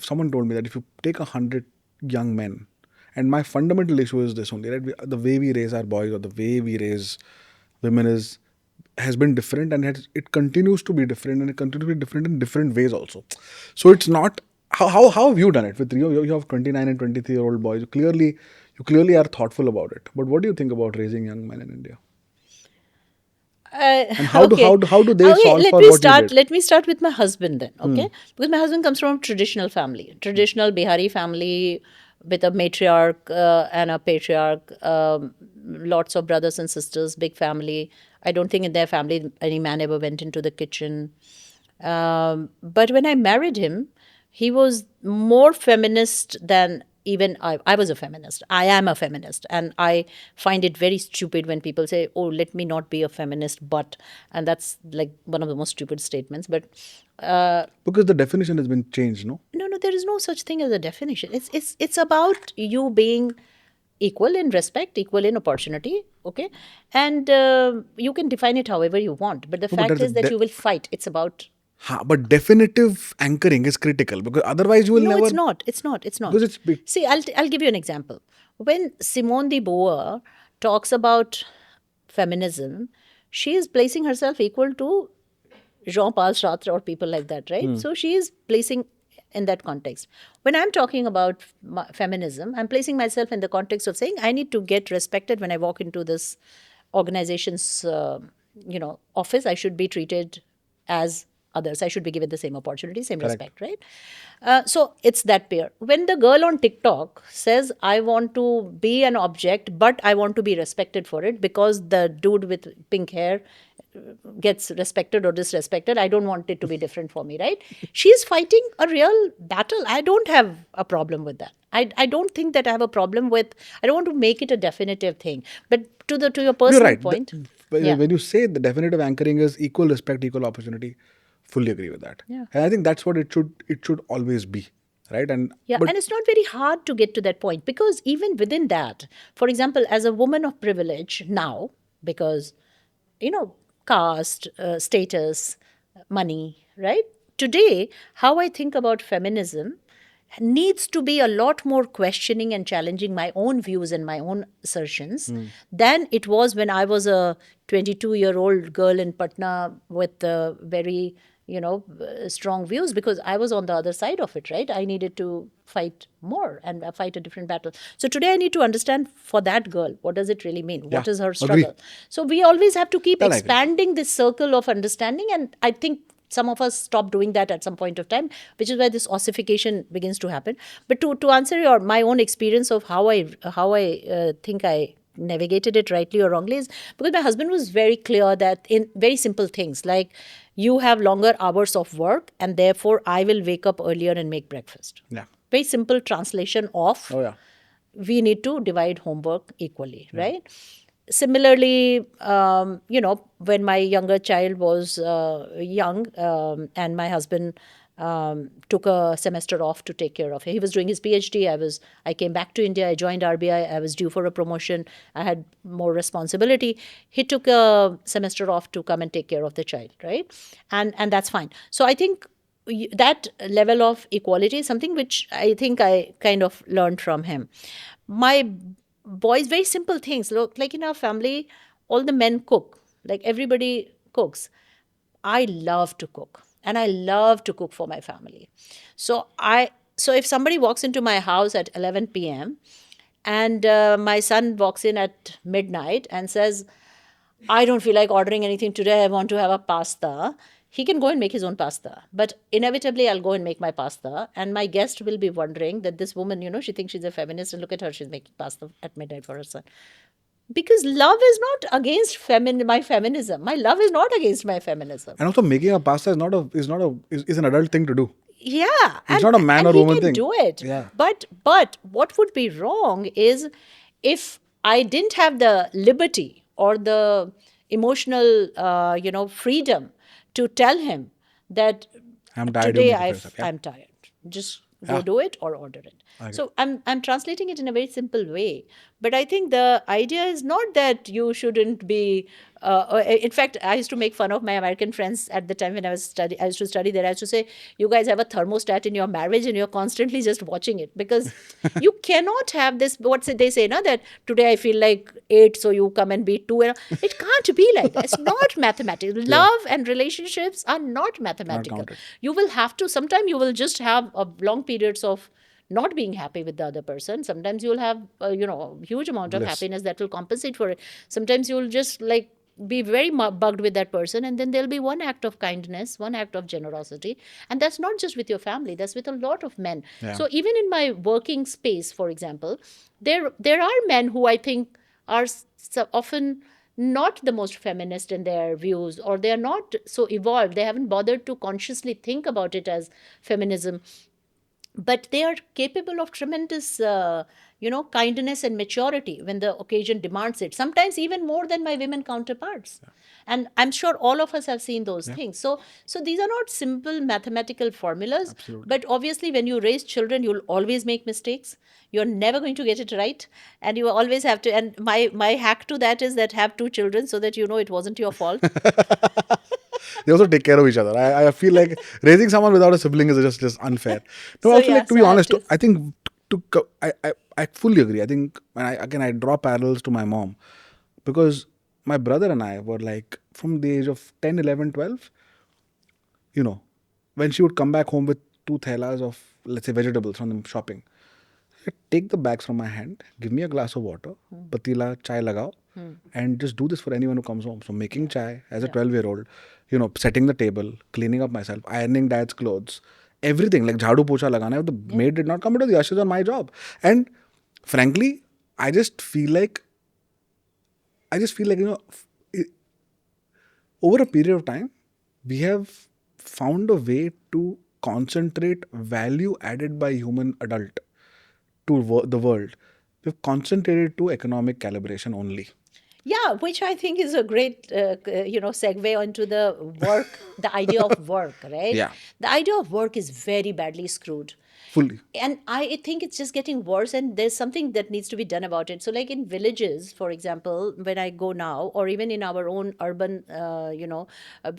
someone told me that if you take 100 young men, and my fundamental issue is this only, right? The way we raise our boys or the way we raise women has been different, and it continues to be different, and it continues to be different in different ways also. So it's not. How have you done it with you? You have 29 and 23-year-old boys. You clearly are thoughtful about it. But what do you think about raising young men in India? And how do they solve for what you did? Let me start with my husband then, okay? Because my husband comes from a traditional family, traditional Bihari family with a matriarch and a patriarch, lots of brothers and sisters, big family. I don't think in their family any man ever went into the kitchen. But when I married him, he was more feminist than even I was a feminist. I am a feminist. And I find it very stupid when people say, oh, let me not be a feminist, but, and that's like one of the most stupid statements. But Because the definition has been changed, no? no, there is no such thing as a definition. It's about you being equal in respect, equal in opportunity, okay? And you can define it however you want. But the No, but fact there's a is that you will fight. It's about. but definitive anchoring is critical because otherwise you will No, never. it's not. It's not. It's not. Because it's big. See, I'll give you an example. When Simone de Beauvoir talks about feminism, she is placing herself equal to Jean-Paul Sartre or people like that, right? So she is placing in that context. When I'm talking about feminism, I'm placing myself in the context of saying I need to get respected when I walk into this organization's, office. I should be treated as others. I should be given the same opportunity, same respect, right? So it's that pair. When the girl on TikTok says, I want to be an object, but I want to be respected for it because the dude with pink hair gets respected or disrespected, I don't want it to be different for me, right? She's fighting a real battle. I don't have a problem with that. I don't think that I have a problem with, I don't want to make it a definitive thing. But to your You're personal right. point, When you say the definitive anchoring is equal respect, equal opportunity, fully agree with that. Yeah. And I think that's what it should always be, right? And yeah, but and it's not very hard to get to that point because even within that, for example, as a woman of privilege now, because, caste, status, money, right? Today, how I think about feminism needs to be a lot more questioning and challenging my own views and my own assertions than it was when I was a 22-year-old girl in Patna with very, strong views because I was on the other side of it, right? I needed to fight more and fight a different battle. So today I need to understand for that girl, what does it really mean? Yeah, What is her agree. struggle? So we always have to keep That I agree. expanding this circle of understanding. And I think some of us stop doing that at some point of time, which is where this ossification begins to happen. But to answer my own experience of how I think I navigated it rightly or wrongly is because my husband was very clear that in very simple things like you have longer hours of work and therefore I will wake up earlier and make breakfast. Yeah. Very simple translation of Oh yeah. we need to divide homework equally, right? Similarly, when my younger child was young and my husband took a semester off to take care of him. He was doing his PhD. I came back to India. I joined RBI. I was due for a promotion. I had more responsibility. He took a semester off to come and take care of the child, right? And that's fine. So I think that level of equality is something which I think I kind of learned from him. My boys, very simple things. Look, like in our family, all the men cook. Like everybody cooks. I love to cook and I love to cook for my family. So if somebody walks into my house at 11 p.m. and my son walks in at midnight and says, I don't feel like ordering anything today. I want to have a pasta. He can go and make his own pasta. But inevitably, I'll go and make my pasta. And my guest will be wondering that this woman, she thinks she's a feminist. And look at her, she's making pasta at midnight for her son. Because love is not against my feminism. My love is not against my feminism. And also making a pasta is an adult thing to do. Yeah, It's not a man and or he woman can thing. do it. Yeah. But what would be wrong is if I didn't have the liberty or the emotional, freedom to tell him that I'm tired. You today make it for yourself. Yeah. I'm tired. Just go do it or order it. So I'm translating it in a very simple way. But I think the idea is not that you shouldn't be. In fact, I used to make fun of my American friends at the time when I used to study there. I used to say, "You guys have a thermostat in your marriage, and you're constantly just watching it because you cannot have this." They say? No, that today I feel like 8, so you come and be 2. It can't be like that. It's not mathematical. Love and relationships are not mathematical. counted. You will have to. Sometimes you will just have long periods of not being happy with the other person. Sometimes you'll have huge amount of happiness that will compensate for it. Sometimes you'll just like be very bugged with that person, and then there'll be one act of kindness, one act of generosity, and that's not just with your family, that's with a lot of men. So even in my working space, for example, there are men who I think are often not the most feminist in their views, or they are not so evolved, they haven't bothered to consciously think about it as feminism. but they are capable of tremendous kindness and maturity when the occasion demands it, sometimes even more than my women counterparts. And I'm sure all of us have seen those things. So these are not simple mathematical formulas. Absolutely. But obviously when you raise children, you'll always make mistakes. You're never going to get it right, and you always have to. And my hack to that is that have two children, so that you know it wasn't your fault. They also take care of each other. I feel like raising someone without a sibling is just unfair. No, So also, yeah, like, to so be I have honest, to. I think I fully agree. I think, and I draw parallels to my mom, because my brother and I were like, from the age of 10, 11, 12, when she would come back home with two thelas of, let's say, vegetables from the shopping, she'd take the bags from my hand, give me a glass of water, patila, chai lagao, and just do this for anyone who comes home. So making chai as a 12-year-old, setting the table, cleaning up myself, ironing dad's clothes, everything, like jhadu pocha lagana. The maid did not come, it was the ushers on my job. And frankly, I just feel like, over a period of time, we have found a way to concentrate value added by human adult to the world. We've concentrated to economic calibration only. Yeah, which I think is a great, segue onto the work, the idea of work, right? Yeah. The idea of work is very badly screwed. Fully. And I think it's just getting worse, and there's something that needs to be done about it. So like in villages, for example, when I go now, or even in our own urban,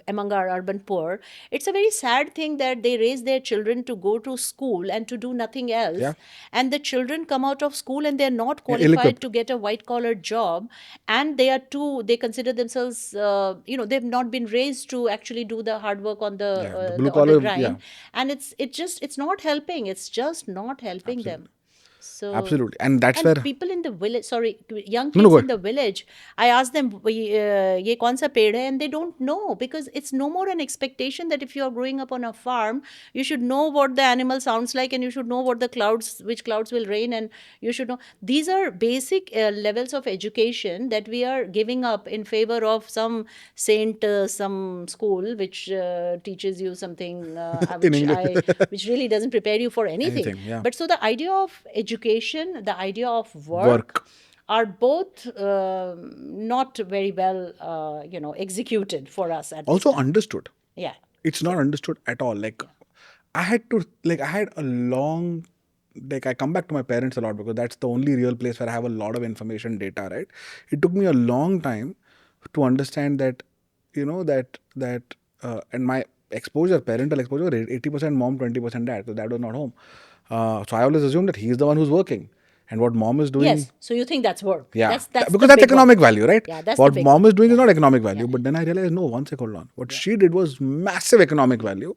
among our urban poor, it's a very sad thing that they raise their children to go to school and to do nothing else. Yeah. And the children come out of school and they're not Yeah, qualified ill-equipped. to get a white collar job, and they consider themselves, they've not been raised to actually do the hard work on the, Yeah, the uh, blue the on the collar, grind. yeah. And it's not helping. It's just not helping them. So, Absolutely. And that's and where, people in the village, sorry, young no, no, kids go in ahead. the village, I ask them, ye kaun sa ped hai? And they don't know, because it's no more an expectation that if you are growing up on a farm, you should know what the animal sounds like, and you should know what which clouds will rain, and you should know. These are basic levels of education that we are giving up in favor of some some school which teaches you something In English. which really doesn't prepare you for anything. Anything, yeah. But so the idea of education, the idea of work, Work. are both not very well, executed for us at this Also time. understood. Yeah. It's not understood at all. Like, I had a long, like, I come back to my parents a lot because that's the only real place where I have a lot of information, data, right? It took me a long time to understand that, and my parental exposure, 80% mom, 20% dad. So dad was not home. So I always assume that he's the one who's working. And what mom is doing, Yes. So you think that's work? yeah, That's because the that's big one. economic value, right? Yeah, that's the What big mom one. is doing is Yeah. not economic value. But then I realized, no, one second, hold on. What she did was massive economic value,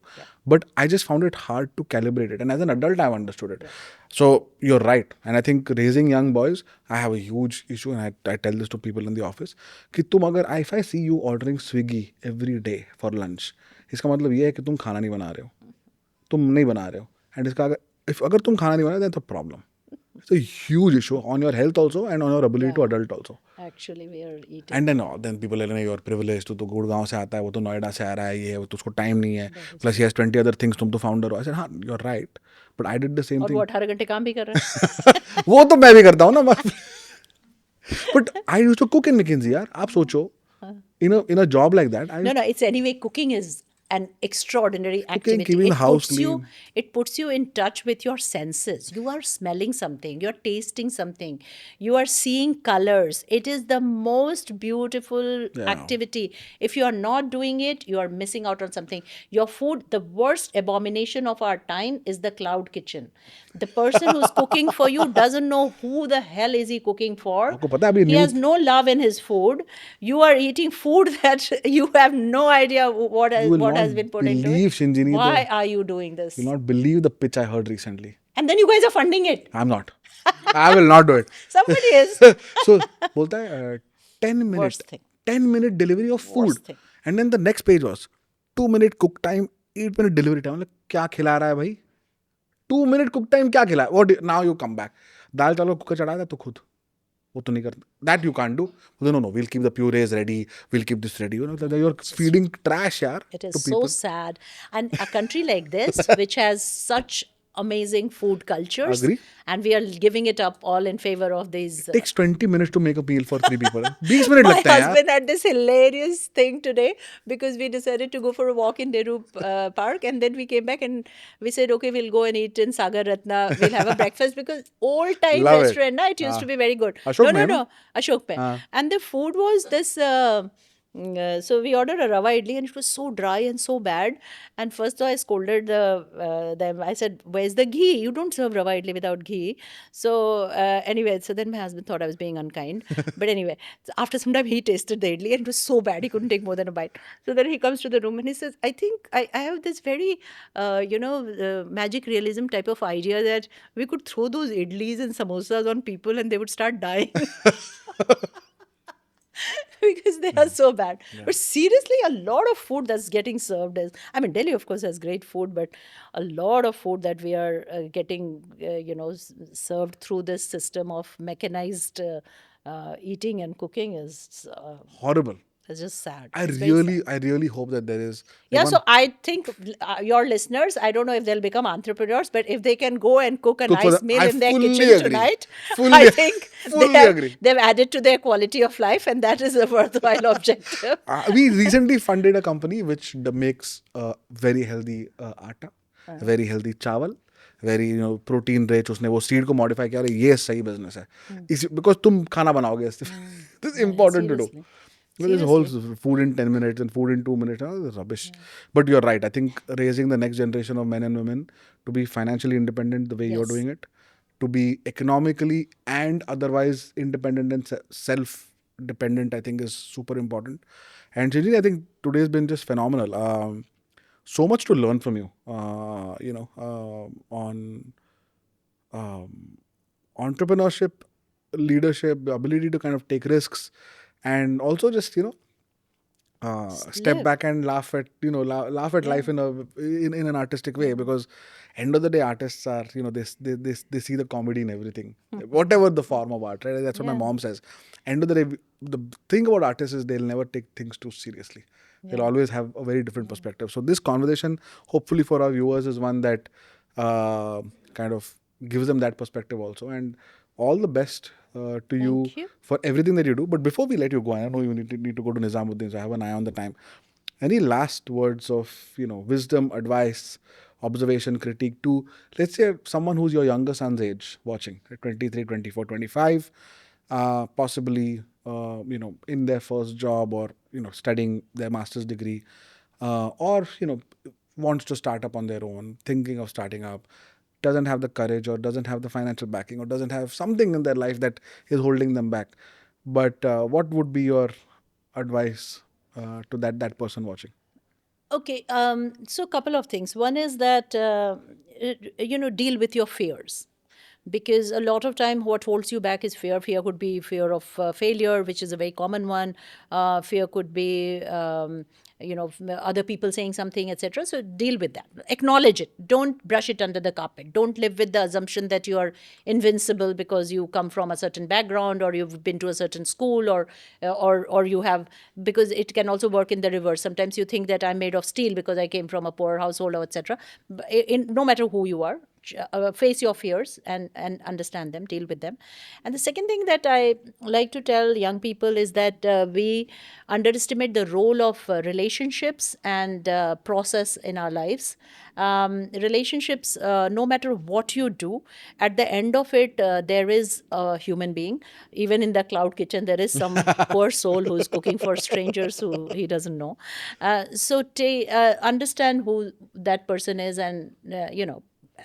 but I just found it hard to calibrate it. And as an adult, I've understood it. So you're right. And I think raising young boys, I have a huge issue, and I tell this to people in the office, कि if I see you ordering Swiggy every day for lunch, इसका मतलब ये है कि तुम खाना नहीं बना रहे हो, तुम नहीं बना रहे हो. And अगर तुम खाना नहीं बना रहे, then it's a problem. It's a huge issue on your health also and on your ability to adult also. Actually, we are eating. And then people are like, you're privileged, तू तो गुड़गांव से आता है, वो तो नोएडा से आ रहा है, ये है, वो तो उसको टाइम नहीं है. Plus he has 20 other things, तुम तो founder हो. I said, हाँ, you're right. But I did the same और thing. वो 18 घंटे काम भी कर रहा है. वो तो मैं भी करता हूँ ना. But I used to cook in McKinsey, यार. आप सोचो, in a job like that, No, it's anyway, cooking is an extraordinary activity. keeping the house clean. It puts you in touch with your senses. You are smelling something, you're tasting something, you are seeing colors. It is the most beautiful activity. If you are not doing it, you are missing out on something. Your food, the worst abomination of our time is the cloud kitchen. The person who's cooking for you doesn't know who the hell is he cooking for. आपको पता है अभी He has no love in his food. You are eating food that you have no idea what You will has not been put into believe, it. Shinjini, Why are you doing this? you'll not believe the pitch I heard recently. And then you guys are funding it. I'm not. I will not do it. Somebody is. So बोलता है 10 Worst minute thing. 10-minute delivery of food. Worst thing. And then the next page was 2-minute cook time, 8-minute delivery time. मतलब क्या खिला रहा है भाई? 2-minute cook time क्या खिला? Now you come back. दाल चावल कुकर चढ़ाया था तो खुद. वो तो नहीं करता. That you can't do. No, we'll keep the purees ready. We'll keep this ready. You're feeding trash, yaar. It is to so people. sad. And a country like this, which has such amazing food cultures, Agree. and we are giving it up all in favor of these. Takes 20 minutes to make a meal for 3 people. 20 minutes My लगते हैं यार. husband had this hilarious thing today because we decided to go for a walk in Nehru Park, and then we came back and we said, okay, we'll go and eat in Sagar Ratna. We'll have a breakfast because old time Love it. restaurant, na, it used to be very good. Ashok No, mein, no? Ashok Mein. And the food was this. So we ordered a rava idli and it was so dry and so bad. And first I scolded them. I said, "Where's the ghee? You don't serve rava idli without ghee." So anyway, so then my husband thought I was being unkind. But anyway, so after some time he tasted the idli and it was so bad he couldn't take more than a bite. So then he comes to the room and he says, "I think I have this very magic realism type of idea that we could throw those idlis and samosas on people and they would start dying." Because they are so bad. But seriously, a lot of food that's getting served is, I mean, Delhi, of course, has great food, but a lot of food that we are getting, served through this system of mechanized eating and cooking is Horrible. it's just sad. I It's very sad. really hope that there is. Yeah, so I think your listeners, I don't know if they'll become entrepreneurs, but if they can go and cook a Cook for nice the- meal I in their fully kitchen agree. tonight, Fully- I think fully agree. they've added to their quality of life, and that is a worthwhile objective. We recently funded a company which makes very healthy atta, very healthy chawal, very protein rich. उसने वो seed को modify किया और ये सही business है. Because तुम खाना बनाओगे इससे. This is important to do. Seriously. This whole food in 10 minutes and food in 2 minutes, this is rubbish. But you're right. I think raising the next generation of men and women to be financially independent the way you're Yes. doing it, to be economically and otherwise independent and self-dependent, I think is super important. And Shinjini, I think today's been just phenomenal. So much to learn from you, on entrepreneurship, leadership, the ability to kind of take risks, and also just step live. back and laugh at laugh at life in an artistic way, because end of the day artists are they see the comedy in everything, whatever the form of art, right? That's what my mom says. End of the day, the thing about artists is they'll never take things too seriously. They'll always have a very different perspective. So this conversation, hopefully for our viewers, is one that kind of gives them that perspective also. And all the best to you you. for everything that you do. But before we let you go, I know you need to go to Nizamuddin, so I have an eye on the time. Any last words of wisdom, advice, observation, critique to, let's say, someone who's your younger son's age watching, 23, 24, 25, possibly in their first job, or studying their master's degree, or wants to start up on their own, thinking of starting up, doesn't have the courage or doesn't have the financial backing or doesn't have something in their life that is holding them back. But what would be your advice to that person watching? Okay, so a couple of things. One is that, deal with your fears. Because a lot of time what holds you back is fear. Fear could be fear of failure, which is a very common one. Fear could be, other people saying something, etc. So deal with that. Acknowledge it. Don't brush it under the carpet. Don't live with the assumption that you are invincible because you come from a certain background or you've been to a certain school or you have, because it can also work in the reverse. Sometimes you think that I'm made of steel because I came from a poor household or etc. No matter who you are, face your fears and understand them, deal with them. And the second thing that I like to tell young people is that we underestimate the role of relationships and process in our lives. Relationships, no matter what you do, at the end of it, there is a human being. Even in the cloud kitchen, there is some poor soul who's cooking for strangers who he doesn't know. So understand who that person is, and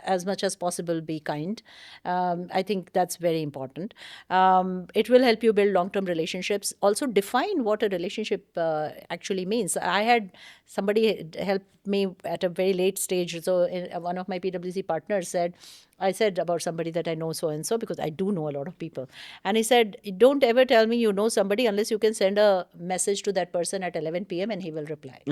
as much as possible, be kind. I think that's very important. It will help you build long-term relationships. Also, define what a relationship actually means. I had somebody help me at a very late stage. So one of my PwC partners said, I said about somebody that I know so-and-so, because I do know a lot of people. And he said, don't ever tell me you know somebody unless you can send a message to that person at 11 p.m. and he will reply.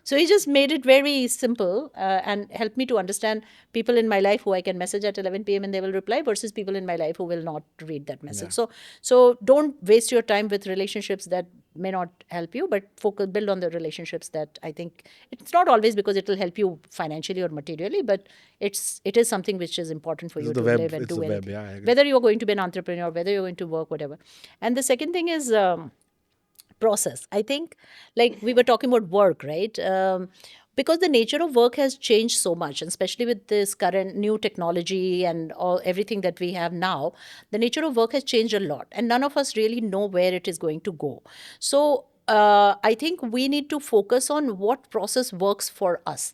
So he just made it very simple and helped me to understand people in my life who I can message at 11 p.m. and they will reply, versus people in my life who will not read that message. So don't waste your time with relationships that may not help you, but build on the relationships that I think it's not always because it will help you financially or materially, but it is something which is important for It's you the to web. live and It's do the web. anything. Yeah, I agree. Whether you're going to be an entrepreneur, whether you're going to work, whatever. And the second thing is process. I think, like we were talking about work, right? Because the nature of work has changed so much, and especially with this current new technology and all everything that we have now, the nature of work has changed a lot, and none of us really know where it is going to go. So I think we need to focus on what process works for us.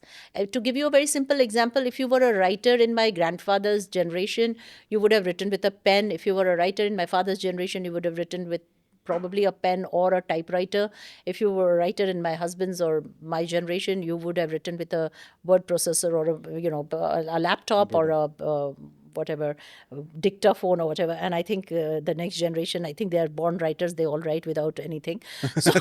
To give you a very simple example, if you were a writer in my grandfather's generation, you would have written with a pen. If you were a writer in my father's generation, you would have written with probably a pen or a typewriter. If you were a writer in my husband's or my generation, you would have written with a word processor or a laptop or a whatever dictaphone or whatever. And I think the next generation, I think they are born writers. They all write without anything. So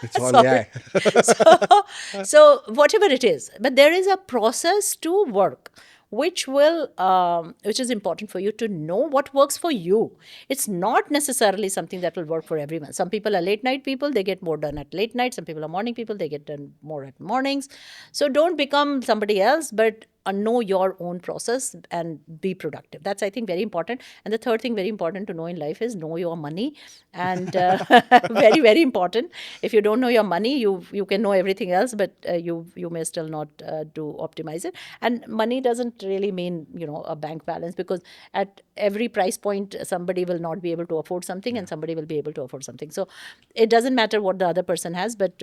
It's all sorry. AI. So whatever it is, but there is a process to work which is important for you to know what works for you. It's not necessarily something that will work for everyone. Some people are late night people, they get more done at late night. Some people are morning people, they get done more at mornings. So don't become somebody else, but know your own process and be productive. That's, I think, very important. And the third thing very important to know in life is know your money. And very, very important. If you don't know your money, you can know everything else, but you may still not do optimize it. And money doesn't really mean a bank balance, because at every price point somebody will not be able to afford something and somebody will be able to afford something. So it doesn't matter what the other person has, but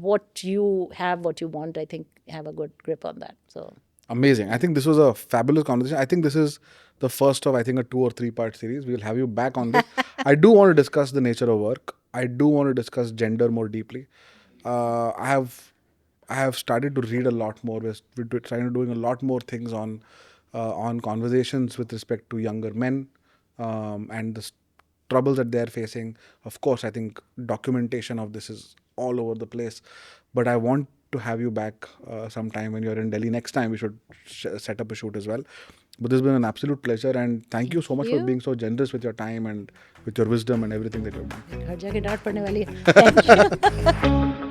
what you have, what you want, I think, have a good grip on that. So Amazing. I think this was a fabulous conversation. I think this is the first of, I think, a 2 or 3 part series. We'll have you back on this. I do want to discuss the nature of work. I do want to discuss gender more deeply. I have started to read a lot more. We're trying to doing a lot more things on conversations with respect to younger men, and the troubles that they're facing. Of course, I think documentation of this is all over the place. But I want to have you back sometime when you're in Delhi. Next time we should set up a shoot as well. But this has been an absolute pleasure, and thank you so much for you. being so generous with your time and with your wisdom and everything that you've done. घर जाके डांट पड़ने वाली है. Thank you.